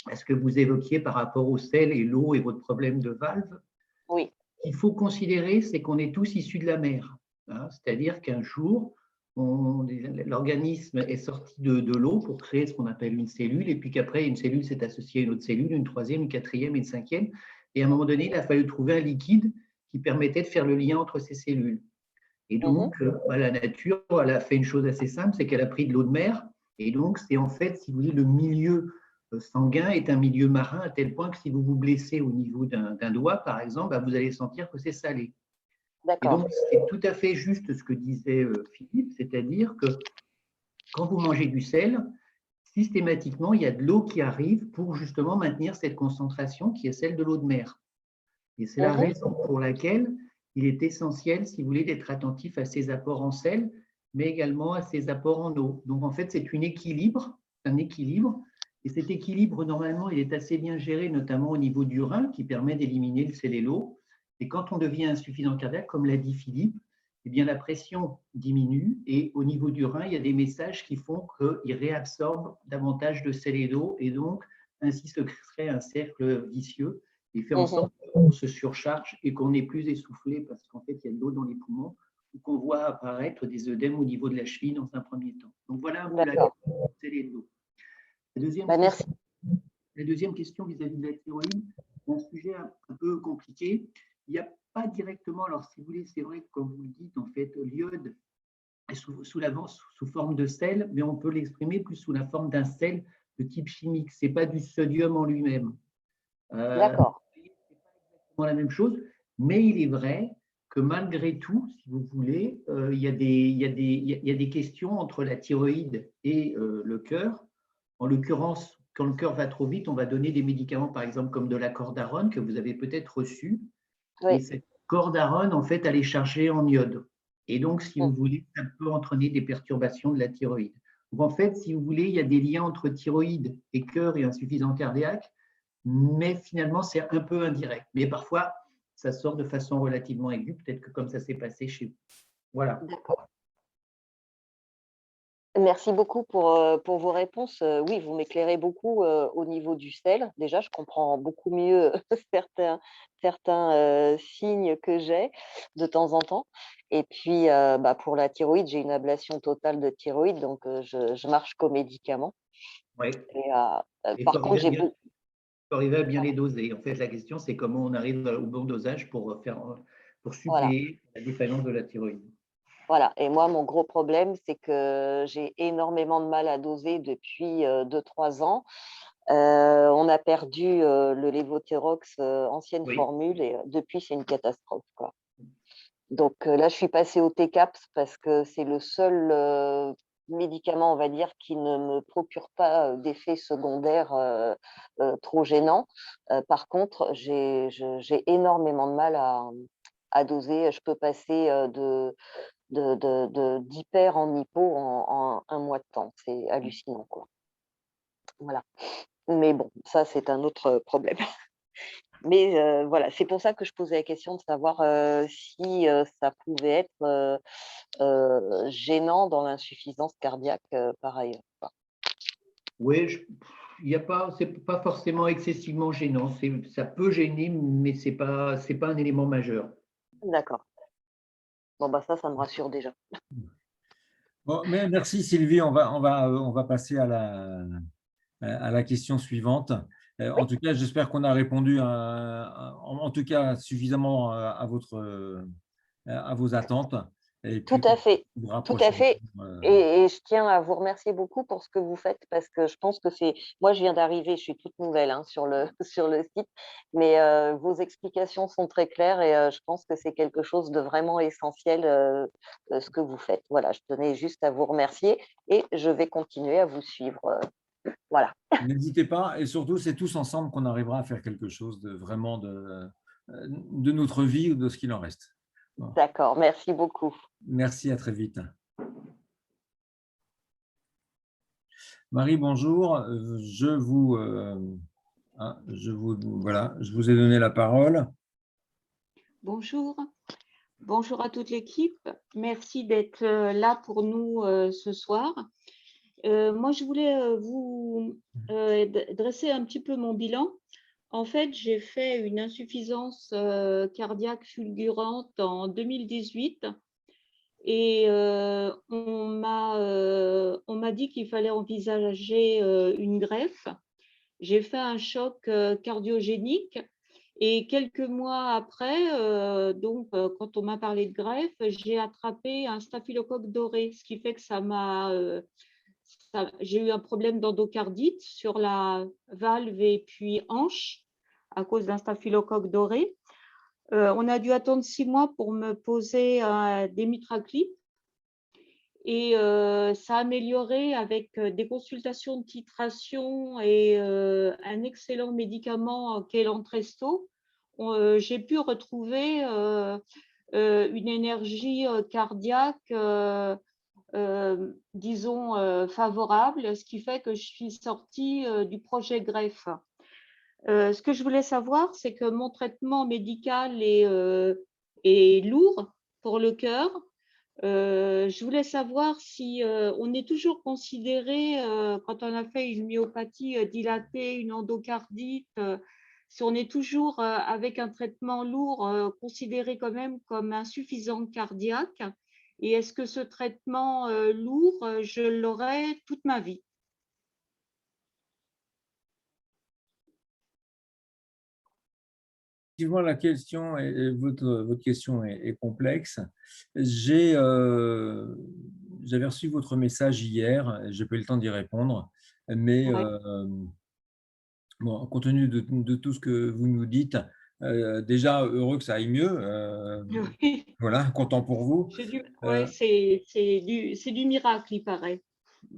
à ce que vous évoquiez par rapport au sel et l'eau et votre problème de valve. Oui. Il faut considérer, c'est qu'on est tous issus de la mer. Hein, c'est-à-dire qu'un jour, l'organisme est sorti de l'eau pour créer ce qu'on appelle une cellule, et puis qu'après, une cellule s'est associée à une autre cellule, une troisième, une quatrième et une cinquième. Et à un moment donné, il a fallu trouver un liquide qui permettait de faire le lien entre ces cellules. Et donc, la nature, elle a fait une chose assez simple, c'est qu'elle a pris de l'eau de mer. Et donc, c'est en fait, si vous voulez, le milieu sanguin est un milieu marin à tel point que si vous vous blessez au niveau d'un doigt, par exemple, vous allez sentir que c'est salé. Et D'accord. donc, c'est tout à fait juste ce que disait Philippe, c'est-à-dire que quand vous mangez du sel, systématiquement, il y a de l'eau qui arrive pour justement maintenir cette concentration qui est celle de l'eau de mer. Et c'est la Mhm. raison pour laquelle il est essentiel, si vous voulez, d'être attentif à ses apports en sel, mais également à ses apports en eau. Donc, en fait, c'est un équilibre. Et cet équilibre, normalement, il est assez bien géré, notamment au niveau du rein, qui permet d'éliminer le sel et l'eau. Et quand on devient insuffisant cardiaque, comme l'a dit Philippe, eh bien, la pression diminue et au niveau du rein, il y a des messages qui font qu'il réabsorbe davantage de sel et d'eau et donc, ainsi se crée un cercle vicieux et fait en sorte qu'on se surcharge et qu'on est plus essoufflé parce qu'en fait, il y a de l'eau dans les poumons ou qu'on voit apparaître des œdèmes au niveau de la cheville dans un premier temps. Donc, voilà un peu la question du sel et de l'eau. Merci. La deuxième question vis-à-vis de la thyroïde, c'est un sujet un peu compliqué. Il n'y a pas directement, alors si vous voulez, c'est vrai que comme vous le dites, en fait, l'iode est sous forme de sel, mais on peut l'exprimer plus sous la forme d'un sel de type chimique. Ce n'est pas du sodium en lui-même. D'accord. C'est pas exactement la même chose, mais il est vrai que malgré tout, si vous voulez, il y a des questions entre la thyroïde et le cœur. En l'occurrence, quand le cœur va trop vite, on va donner des médicaments, par exemple, comme de la cordarone, que vous avez peut-être reçu. Et Oui. cette cordarone, en fait, elle est chargée en iode. Et donc, si vous voulez, ça peut entraîner des perturbations de la thyroïde. Donc, en fait, si vous voulez, il y a des liens entre thyroïde et cœur et insuffisance cardiaque, mais finalement, c'est un peu indirect. Mais parfois, ça sort de façon relativement aiguë, peut-être que comme ça s'est passé chez vous. Voilà. D'accord. Merci beaucoup pour vos réponses. Oui, vous m'éclairez beaucoup au niveau du sel. Déjà, je comprends beaucoup mieux certains signes que j'ai de temps en temps. Et puis, pour la thyroïde, j'ai une ablation totale de thyroïde, donc je marche qu'aux médicaments. Oui. Et, Il par contre, j'ai beaucoup. faut arriver à bien les doser. En fait, la question, c'est comment on arrive au bon dosage pour Voilà. suppléer la défaillance de la thyroïde. Voilà. Et moi, mon gros problème, c'est que j'ai énormément de mal à doser depuis 2-3 ans. On a perdu le Levothyrox ancienne Oui. formule et depuis, c'est une catastrophe, quoi. Donc là, je suis passée au TCAPS parce que c'est le seul médicament, on va dire, qui ne me procure pas d'effets secondaires trop gênants. Par contre, j'ai énormément de mal à doser. Je peux passer d'hyper en hypo en un mois de temps. C'est hallucinant, quoi. Voilà. Mais bon, ça, c'est un autre problème. Mais voilà, c'est pour ça que je posais la question de savoir si ça pouvait être gênant dans l'insuffisance cardiaque par ailleurs, quoi. Oui, il y a pas, c'est pas forcément excessivement gênant. Ça peut gêner, mais c'est pas un élément majeur. D'accord. Bon, bah ça me rassure déjà. Bon, mais merci Sylvie, on va passer à la question suivante. En tout cas, j'espère qu'on a répondu en tout cas suffisamment à vos attentes. Et Tout puis, à fait, on vous tout à rapprochera. fait. Et je tiens à vous remercier beaucoup pour ce que vous faites parce que je pense que moi, je viens d'arriver, je suis toute nouvelle hein, sur sur le site, mais vos explications sont très claires et je pense que c'est quelque chose de vraiment essentiel ce que vous faites. Voilà, je tenais juste à vous remercier et je vais continuer à vous suivre. Voilà. N'hésitez pas, et surtout, c'est tous ensemble qu'on arrivera à faire quelque chose de vraiment de notre vie ou de ce qu'il en reste. Bon. D'accord, merci beaucoup. Merci, à très vite. Marie, bonjour. Voilà, je vous ai donné la parole. Bonjour. Bonjour à toute l'équipe. Merci d'être là pour nous ce soir. Moi, je voulais vous dresser un petit peu mon bilan. En fait, j'ai fait une insuffisance cardiaque fulgurante en 2018 et on m'a dit qu'il fallait envisager une greffe. J'ai fait un choc cardiogénique et quelques mois après, quand on m'a parlé de greffe, j'ai attrapé un staphylocoque doré, ce qui fait que j'ai eu un problème d'endocardite sur la valve et puis hanche à cause d'un staphylocoque doré. On a dû attendre 6 mois pour me poser des mitraclips. Et ça a amélioré avec des consultations de titration et un excellent médicament qu'est l'Entresto. J'ai pu retrouver une énergie cardiaque, disons, favorable, ce qui fait que je suis sortie du projet greffe. Ce que je voulais savoir, c'est que mon traitement médical est lourd pour le cœur. Je voulais savoir si on est toujours considéré, quand on a fait une myopathie dilatée, une endocardite, si on est toujours avec un traitement lourd, considéré quand même comme insuffisant cardiaque. Et est-ce que ce traitement lourd, je l'aurai toute ma vie? Effectivement, votre question est complexe. J'avais reçu votre message hier, je n'ai pas eu le temps d'y répondre, mais Ouais. bon, compte tenu de tout ce que vous nous dites, déjà heureux que ça aille mieux, Oui, voilà, content pour vous. ouais, c'est du miracle, il paraît.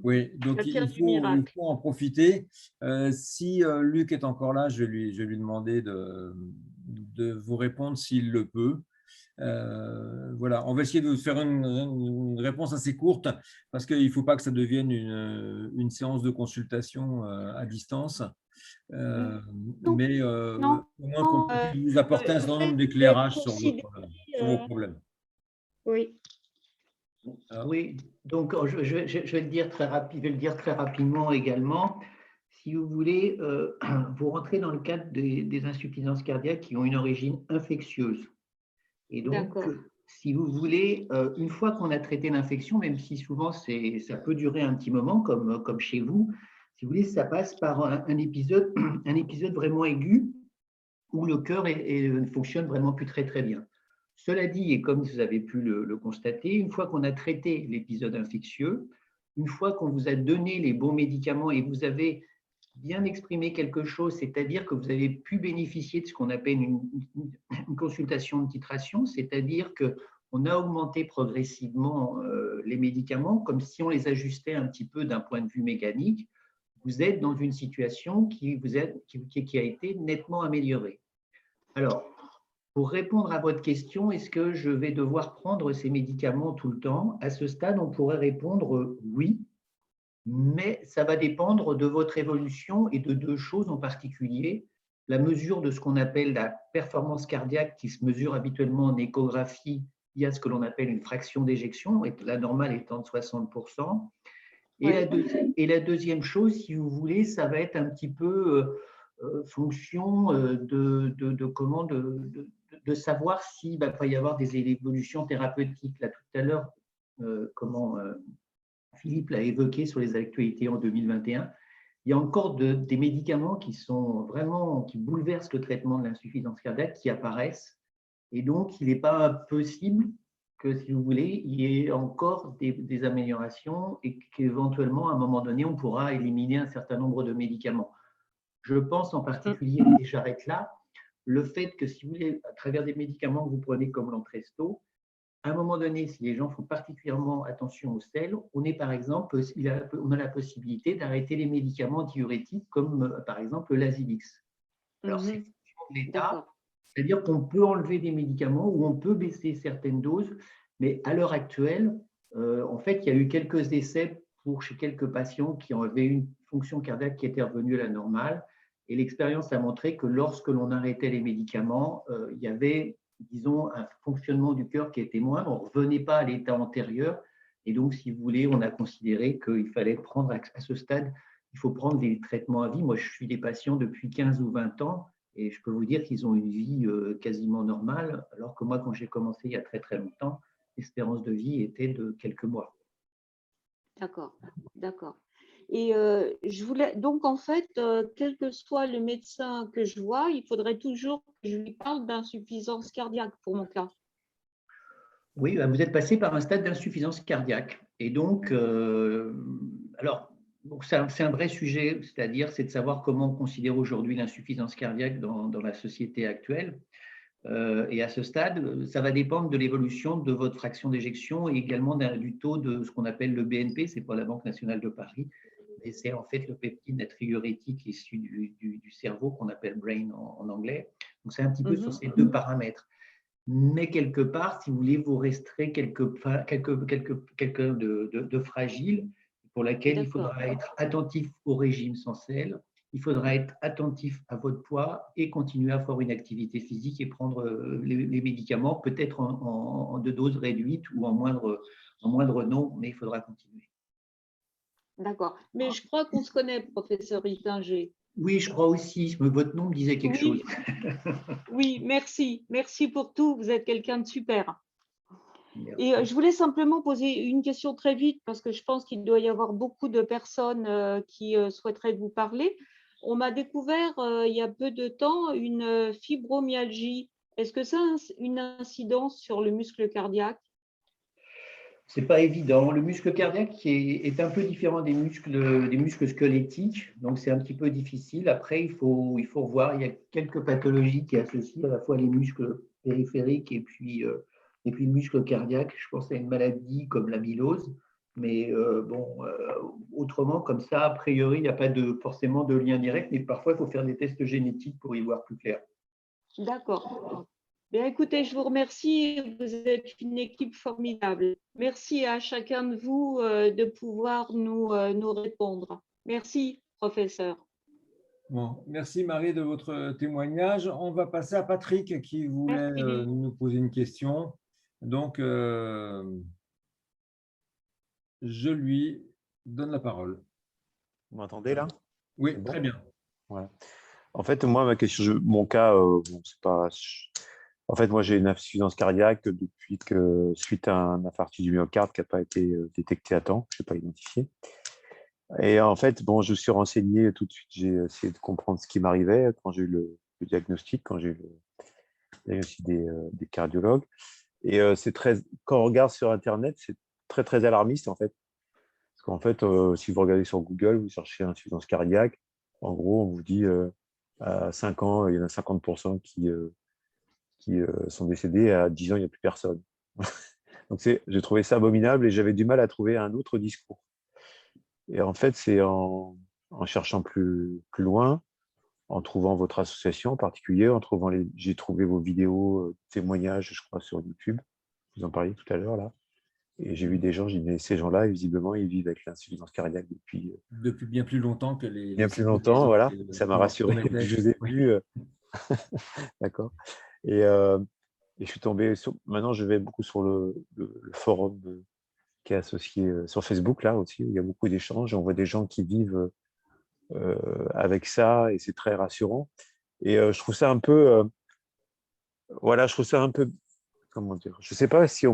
Oui, donc Ça tire il du faut miracle. en profiter. Si Luc est encore là, je vais lui demander de vous répondre s'il le peut. Voilà, on va essayer de vous faire une réponse assez courte parce qu'il ne faut pas que ça devienne une séance de consultation à distance. Mais Non, au moins qu'on puisse vous apporter un le certain nombre fait d'être d'éclairages considéré, sur vos problèmes. oui. Oui, donc je vais le dire je vais le dire très rapidement également. Si vous voulez, vous rentrez dans le cadre des insuffisances cardiaques qui ont une origine infectieuse. Et donc, D'accord. si vous voulez, une fois qu'on a traité l'infection, même si souvent ça peut durer un petit moment, comme chez vous, si vous voulez, ça passe par un épisode vraiment aigu où le cœur ne fonctionne vraiment plus très, très bien. Cela dit, et comme vous avez pu le constater, une fois qu'on a traité l'épisode infectieux, une fois qu'on vous a donné les bons médicaments et vous avez bien exprimé quelque chose, c'est-à-dire que vous avez pu bénéficier de ce qu'on appelle une consultation de titration, c'est-à-dire qu'on on a augmenté progressivement les médicaments, comme si on les ajustait un petit peu d'un point de vue mécanique. Vous êtes dans une situation qui a été nettement améliorée. Alors, pour répondre à votre question, est-ce que je vais devoir prendre ces médicaments tout le temps? À ce stade, on pourrait répondre oui, mais ça va dépendre de votre évolution et de deux choses en particulier. La mesure de ce qu'on appelle la performance cardiaque qui se mesure habituellement en échographie, il y a ce que l'on appelle une fraction d'éjection, et la normale étant de 60%. Et la deuxième chose, si vous voulez, ça va être un petit peu fonction de savoir s'il va y avoir des évolutions thérapeutiques. Là, tout à l'heure, Philippe l'a évoqué sur les actualités en 2021, il y a encore des médicaments qui bouleversent le traitement de l'insuffisance cardiaque qui apparaissent. Et donc, il n'est pas possible que, si vous voulez, il y ait encore des améliorations et qu'éventuellement, à un moment donné, on pourra éliminer un certain nombre de médicaments. Je pense en particulier, et j'arrête là, le fait que, si vous voulez, à travers des médicaments que vous prenez comme l'Entresto, à un moment donné, si les gens font particulièrement attention au sel, on a la possibilité d'arrêter les médicaments diurétiques comme par exemple l'Azilix. Alors, c'est l'état, c'est-à-dire qu'on peut enlever des médicaments ou on peut baisser certaines doses, mais à l'heure actuelle, en fait, il y a eu quelques essais chez quelques patients qui avaient une fonction cardiaque qui était revenue à la normale. Et l'expérience a montré que lorsque l'on arrêtait les médicaments, il y avait, disons, un fonctionnement du cœur qui était moindre. On ne revenait pas à l'état antérieur. Et donc, si vous voulez, on a considéré qu'il fallait prendre à ce stade, il faut prendre des traitements à vie. Moi, je suis des patients depuis 15 ou 20 ans et je peux vous dire qu'ils ont une vie quasiment normale, alors que moi, quand j'ai commencé il y a très, très longtemps, l'espérance de vie était de quelques mois. D'accord, d'accord. Et je voulais donc en fait, quel que soit le médecin que je vois, il faudrait toujours que je lui parle d'insuffisance cardiaque pour mon cas. Oui, vous êtes passé par un stade d'insuffisance cardiaque. Et donc, c'est un vrai sujet, c'est de savoir comment on considère aujourd'hui l'insuffisance cardiaque dans la société actuelle. Et à ce stade, ça va dépendre de l'évolution de votre fraction d'éjection et également du taux de ce qu'on appelle le BNP, c'est pas la Banque nationale de Paris, mais c'est en fait le peptide natriurétique issu du cerveau qu'on appelle brain en anglais. Donc c'est un petit peu sur ces deux paramètres. Mais quelque part, si vous voulez, vous resterez quelqu'un de fragile pour laquelle il faudra être attentif au régime sans sel. Il faudra être attentif à votre poids et continuer à faire une activité physique et prendre les médicaments, peut-être de dose réduite ou en moindre nombre, mais il faudra continuer. D'accord. Mais je crois qu'on se connaît, professeur Hittinger. Oui, je crois aussi. Votre nom me disait quelque chose. Oui, merci. Merci pour tout. Vous êtes quelqu'un de super. Merci. Et je voulais simplement poser une question très vite parce que je pense qu'il doit y avoir beaucoup de personnes qui souhaiteraient vous parler. On m'a découvert il y a peu de temps une fibromyalgie. Est-ce que ça a une incidence sur le muscle cardiaque? Ce n'est pas évident. Le muscle cardiaque est un peu différent des muscles squelettiques, donc c'est un petit peu difficile. Après, il faut revoir. Il y a quelques pathologies qui associent à la fois les muscles périphériques et puis le muscle cardiaque. Je pense à une maladie comme l'amylose, mais autrement, comme ça, a priori, il n'y a pas forcément de lien direct, mais parfois, il faut faire des tests génétiques pour y voir plus clair. D'accord. Bien, écoutez, je vous remercie. Vous êtes une équipe formidable. Merci à chacun de vous de pouvoir nous répondre. Merci, professeur. Bon, merci Marie de votre témoignage. On va passer à Patrick qui voulait nous poser une question. Donc, je lui donne la parole. Vous m'entendez là? Oui, bon. Très bien. Ouais. En fait, moi, ma question, mon cas, c'est pas. En fait, moi, j'ai une insuffisance cardiaque suite à un infarctus du myocarde qui n'a pas été détecté à temps, je n'ai pas identifié. Et en fait, je me suis renseigné tout de suite, j'ai essayé de comprendre ce qui m'arrivait quand j'ai eu le diagnostic, quand j'ai eu le diagnostic des cardiologues. Et quand on regarde sur Internet, c'est très, très alarmiste en fait. Parce qu'en fait, si vous regardez sur Google, vous cherchez insuffisance cardiaque, en gros, on vous dit à 5 ans, il y en a 50% qui sont décédés, à 10 ans, il n'y a plus personne. Donc, j'ai trouvé ça abominable et j'avais du mal à trouver un autre discours. Et en fait, c'est en cherchant plus loin, en trouvant votre association en particulier, j'ai trouvé vos vidéos, témoignages, je crois, sur YouTube. Vous en parliez tout à l'heure, là. Et j'ai vu des gens, j'ai dit, mais ces gens-là, visiblement, ils vivent avec l'insuffisance cardiaque depuis bien plus longtemps que bien plus longtemps. Voilà, ça m'a rassuré. Je vous ai Oui. vu. D'accord. Et je suis tombé sur. Maintenant, je vais beaucoup sur le forum qui est associé sur Facebook, là aussi, où il y a beaucoup d'échanges. On voit des gens qui vivent avec ça et c'est très rassurant. Et je trouve ça un peu. Voilà, je trouve ça un peu. Comment dire? Je ne sais pas si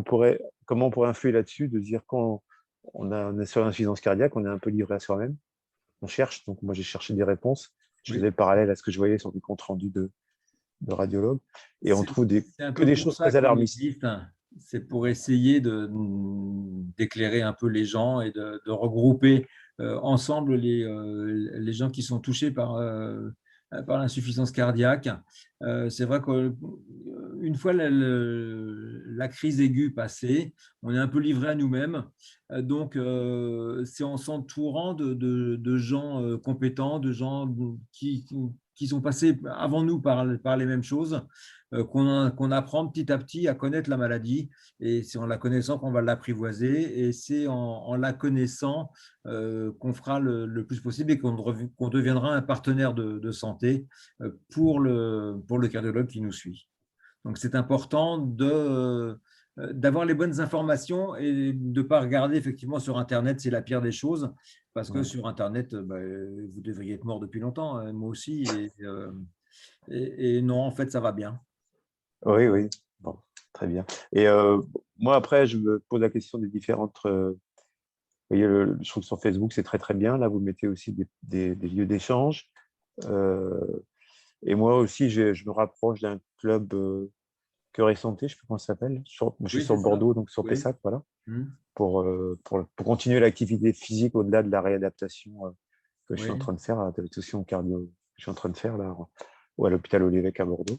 comment on pourrait influer là-dessus, de dire quand on est sur l'insuffisance cardiaque, on est un peu livré à soi-même. On cherche. Donc, moi, j'ai cherché des réponses. Je faisais le parallèle à ce que je voyais sur des comptes rendus de radiologues. Et on trouve que des choses très alarmistes. C'est pour essayer d'éclairer un peu les gens et de regrouper ensemble les gens qui sont touchés par l'insuffisance cardiaque. C'est vrai qu'une fois la crise aiguë passée, on est un peu livré à nous-mêmes. Donc, c'est en s'entourant de gens compétents, de gens qui sont passés avant nous par les mêmes choses, qu'on apprend petit à petit à connaître la maladie. Et c'est en la connaissant qu'on va l'apprivoiser. Et c'est en la connaissant qu'on fera le plus possible et qu'on deviendra un partenaire de santé pour le cardiologue qui nous suit. Donc, c'est important d'avoir les bonnes informations et de ne pas regarder effectivement sur Internet, c'est la pire des choses, parce que sur Internet, vous devriez être mort depuis longtemps, moi aussi, et non, en fait, ça va bien. Oui, oui, bon, très bien. Et moi, après, je me pose la question des différentes... vous voyez, je trouve que sur Facebook, c'est très, très bien. Là, vous mettez aussi des lieux d'échange. Et moi aussi, je me rapproche d'un club Cœur et Santé, je ne sais plus comment ça s'appelle. Je suis sur Bordeaux, donc sur Pessac, voilà. Pour continuer l'activité physique au-delà de la réadaptation que je suis en train de faire, l'adaptation cardio que je suis en train de faire là, ou à l'hôpital Olévêque à Bordeaux.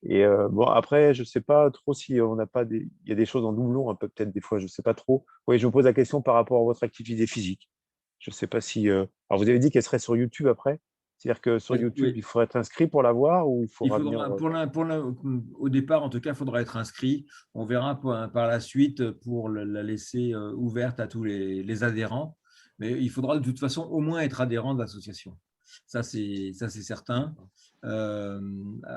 Et bon, après, je ne sais pas trop si on n'a pas il y a des choses en doublon, un peu peut-être des fois, je ne sais pas trop. Oui, je me pose la question par rapport à votre activité physique. Je ne sais pas si... Alors, vous avez dit qu'elle serait sur YouTube après. C'est-à-dire que sur YouTube, il faudrait être inscrit pour la voir ou il faudra venir... Au départ, en tout cas, il faudra être inscrit. On verra par la suite pour la laisser ouverte à tous les adhérents. Mais il faudra de toute façon au moins être adhérent de l'association. Ça, c'est certain.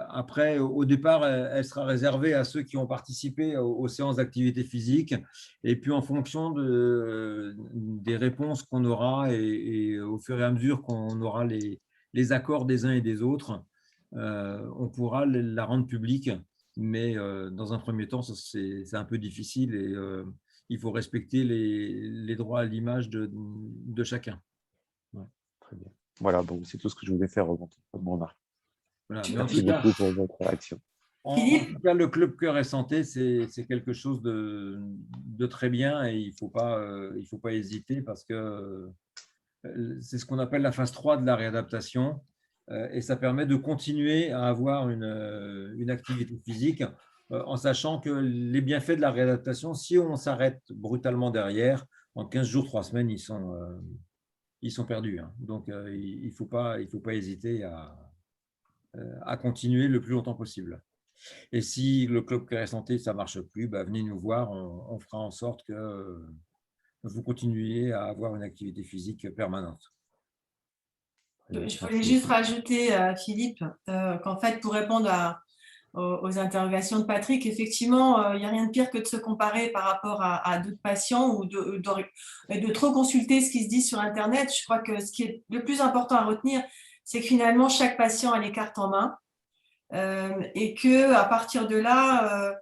Après, au départ, elle sera réservée à ceux qui ont participé aux séances d'activité physique. Et puis, en fonction des réponses qu'on aura et au fur et à mesure qu'on aura les accords des uns et des autres, on pourra la rendre publique. Mais dans un premier temps, c'est un peu difficile et il faut respecter les droits à l'image de chacun. Ouais, très bien. Voilà, bon, c'est tout ce que je voulais faire remonter comme remarque. Voilà. Merci beaucoup pour votre réaction. En tout cas, le club Cœur et Santé, c'est quelque chose de très bien et il faut pas hésiter parce que c'est ce qu'on appelle la phase 3 de la réadaptation et ça permet de continuer à avoir une activité physique en sachant que les bienfaits de la réadaptation, si on s'arrête brutalement derrière, en 15 jours, 3 semaines, ils sont perdus. Hein. Donc, il ne faut pas hésiter à continuer le plus longtemps possible. Et si le club Cœur et Santé, ça ne marche plus, venez nous voir, on fera en sorte que vous continuiez à avoir une activité physique permanente. Je voulais juste rajouter, Philippe, qu'en fait, pour répondre aux interrogations de Patrick, effectivement, il n'y a rien de pire que de se comparer par rapport à d'autres patients ou de trop consulter ce qui se dit sur Internet. Je crois que ce qui est le plus important à retenir, c'est que finalement, chaque patient a les cartes en main et qu'à partir de là,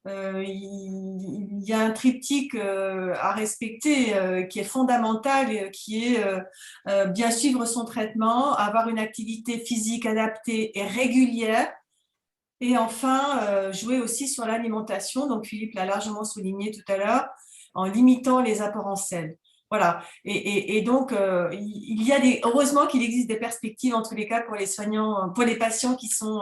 il y a un triptyque à respecter qui est fondamental, qui est bien suivre son traitement, avoir une activité physique adaptée et régulière, et enfin jouer aussi sur l'alimentation. Donc Philippe l'a largement souligné tout à l'heure, en limitant les apports en sel. Voilà. Et donc, heureusement qu'il existe des perspectives en tous les cas pour les soignants, pour les patients qui sont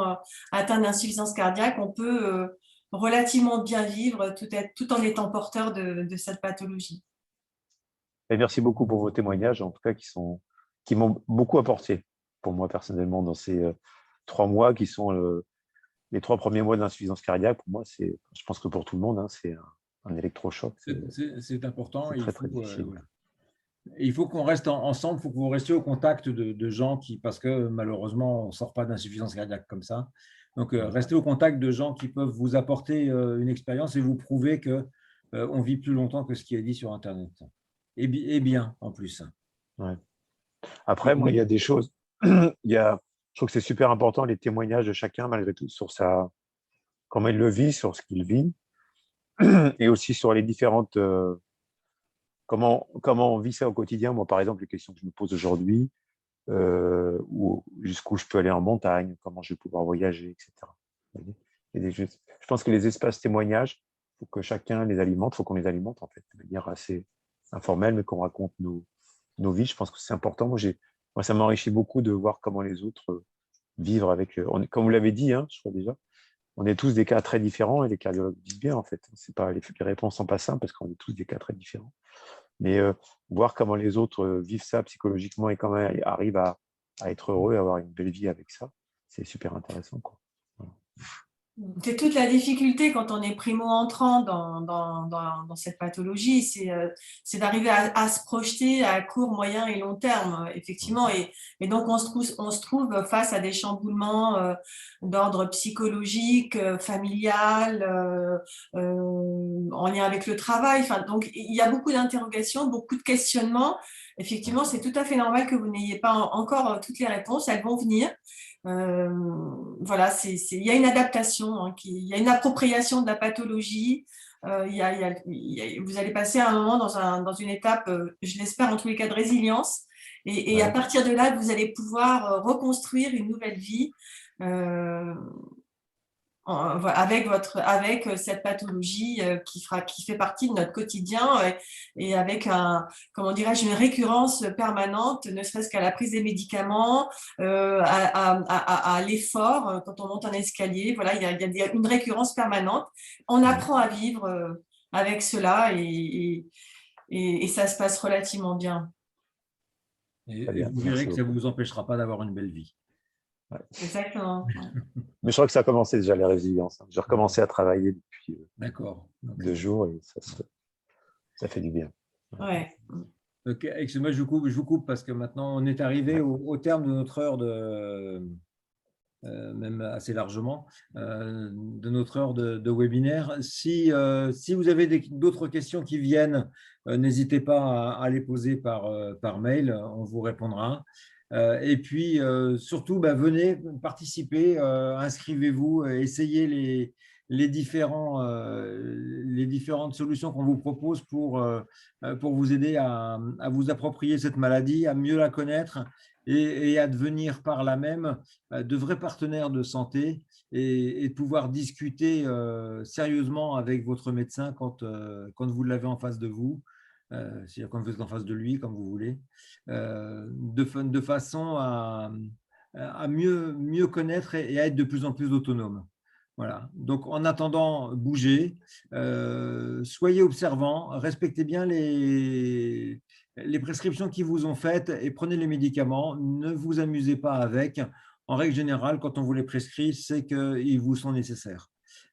atteints d'insuffisance cardiaque. On relativement bien vivre tout en étant porteur de cette pathologie. Et merci beaucoup pour vos témoignages, en tout cas, qui m'ont beaucoup apporté pour moi personnellement dans ces 3 mois qui sont les 3 premiers mois d'insuffisance cardiaque. Pour moi, je pense que pour tout le monde, hein, c'est un électrochoc. C'est important. C'est très difficile. Il faut qu'on reste ensemble, il faut que vous restiez au contact de gens parce que malheureusement, on ne sort pas d'insuffisance cardiaque comme ça. Donc, restez au contact de gens qui peuvent vous apporter une expérience et vous prouver qu'on vit plus longtemps que ce qui est dit sur Internet. Et bien, en plus. Ouais. Après, moi, il y a des choses. Je trouve que c'est super important, les témoignages de chacun, malgré tout, sur comment il le vit, sur ce qu'il vit, et aussi sur les différentes... comment on vit ça au quotidien. Moi, par exemple, les questions que je me pose aujourd'hui, jusqu'où je peux aller en montagne, comment je vais pouvoir voyager, etc. Je pense que les espaces témoignages, il faut que chacun les alimente, il faut qu'on les alimente en fait, de manière assez informelle, mais qu'on raconte nos vies. Je pense que c'est important. Moi, ça m'enrichit beaucoup de voir comment les autres vivent avec... comme vous l'avez dit, hein, je crois déjà, on est tous des cas très différents et les cardiologues disent bien, en fait. Les réponses ne sont pas simples parce qu'on est tous des cas très différents. Mais voir comment les autres vivent ça psychologiquement et comment ils arrivent à être heureux, à avoir une belle vie avec ça, c'est super intéressant, quoi. Voilà. C'est toute la difficulté quand on est primo-entrant dans cette pathologie, c'est d'arriver à se projeter à court, moyen et long terme, effectivement. Et donc, on se trouve face à des chamboulements d'ordre psychologique, familial, en lien avec le travail. Enfin, donc, il y a beaucoup d'interrogations, beaucoup de questionnements. Effectivement, c'est tout à fait normal que vous n'ayez pas encore toutes les réponses, elles vont venir. Voilà, il y a une adaptation, hein, il y a une appropriation de la pathologie. Vous allez passer un moment dans une étape, je l'espère en tous les cas, de résilience. Et à partir de là, vous allez pouvoir reconstruire une nouvelle vie avec cette pathologie qui fait partie de notre quotidien et avec une récurrence permanente, ne serait-ce qu'à la prise des médicaments, à l'effort quand on monte un escalier. Voilà, il y a une récurrence permanente. On apprend à vivre avec cela et ça se passe relativement bien. Et vous verrez que ça ne vous empêchera pas d'avoir une belle vie. Ouais. Exactement. Mais je crois que ça a commencé déjà, les résiliences. J'ai recommencé à travailler depuis 2 jours et ça fait du bien. Ouais. Okay. Excusez-moi, je vous coupe parce que maintenant on est arrivé au terme de notre heure même assez largement, de notre heure de webinaire. Si vous avez d'autres questions qui viennent, n'hésitez pas à les poser par mail, on vous répondra. Et puis, surtout, venez participer, inscrivez-vous, essayez les différentes solutions qu'on vous propose pour vous aider à vous approprier cette maladie, à mieux la connaître et à devenir par là même de vrais partenaires de santé et de pouvoir discuter sérieusement avec votre médecin quand vous l'avez en face de vous. C'est-à-dire quand vous êtes en face de lui, comme vous voulez, de façon à mieux connaître et à être de plus en plus autonome. Voilà. Donc, en attendant, bougez, soyez observants, respectez bien les prescriptions qui vous ont faites et prenez les médicaments. Ne vous amusez pas avec. En règle générale, quand on vous les prescrit, c'est qu'ils vous sont nécessaires.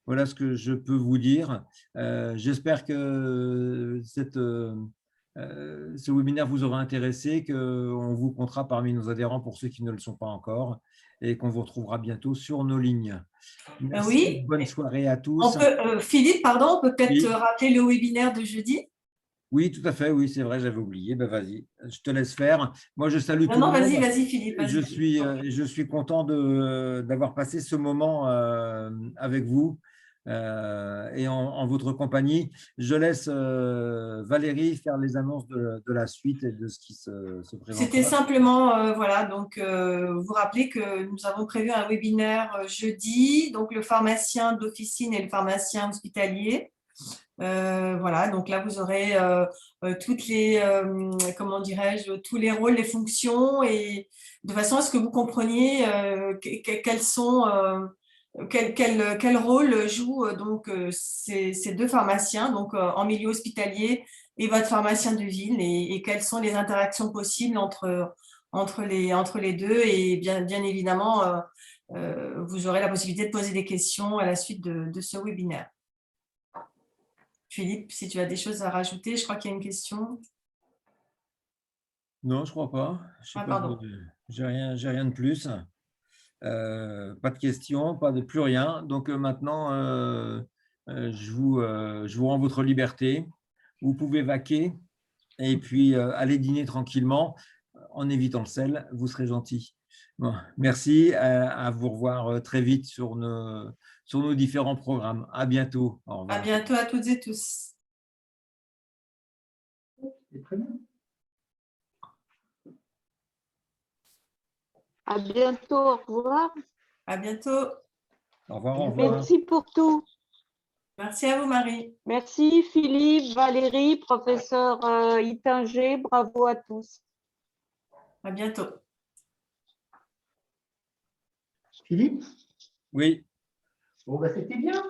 Voilà ce que je peux vous dire. J'espère que ce webinaire vous aura intéressé, qu'on vous comptera parmi nos adhérents pour ceux qui ne le sont pas encore et qu'on vous retrouvera bientôt sur nos lignes. Merci, oui. Bonne soirée à tous. Philippe, pardon, on peut peut-être rappeler le webinaire de jeudi? Oui, tout à fait, oui, c'est vrai, j'avais oublié. Vas-y, je te laisse faire. Moi, je salue tout le monde. Vas-y, Philippe. Je suis content d'avoir passé ce moment avec vous et en votre compagnie. Je laisse Valérie faire les annonces de la suite et de ce qui se présente. C'était simplement, vous rappeler que nous avons prévu un webinaire jeudi, donc le pharmacien d'officine et le pharmacien hospitalier. Donc là, vous aurez toutes les, tous les rôles, les fonctions, et de façon à ce que vous compreniez quels sont quel rôle jouent donc ces deux pharmaciens donc en milieu hospitalier et votre pharmacien de ville et quelles sont les interactions possibles entre les deux et bien évidemment vous aurez la possibilité de poser des questions à la suite de ce webinaire. Philippe, si tu as des choses à rajouter, je crois qu'il y a une question. Non, je crois pas. Pardon. J'ai rien de plus. Pas de questions, plus rien. Donc maintenant, je vous rends votre liberté. Vous pouvez vaquer et puis aller dîner tranquillement en évitant le sel. Vous serez gentil. Bon, merci. À vous revoir très vite sur nos différents programmes. À bientôt. Au revoir. À bientôt à toutes et tous. C'est très bien. À bientôt, au revoir. À bientôt. Au revoir. Au revoir. Merci pour tout. Merci à vous, Marie. Merci Philippe, Valérie, professeur Ittinger, bravo à tous. À bientôt. Philippe? Oui. Bon, bah, c'était bien.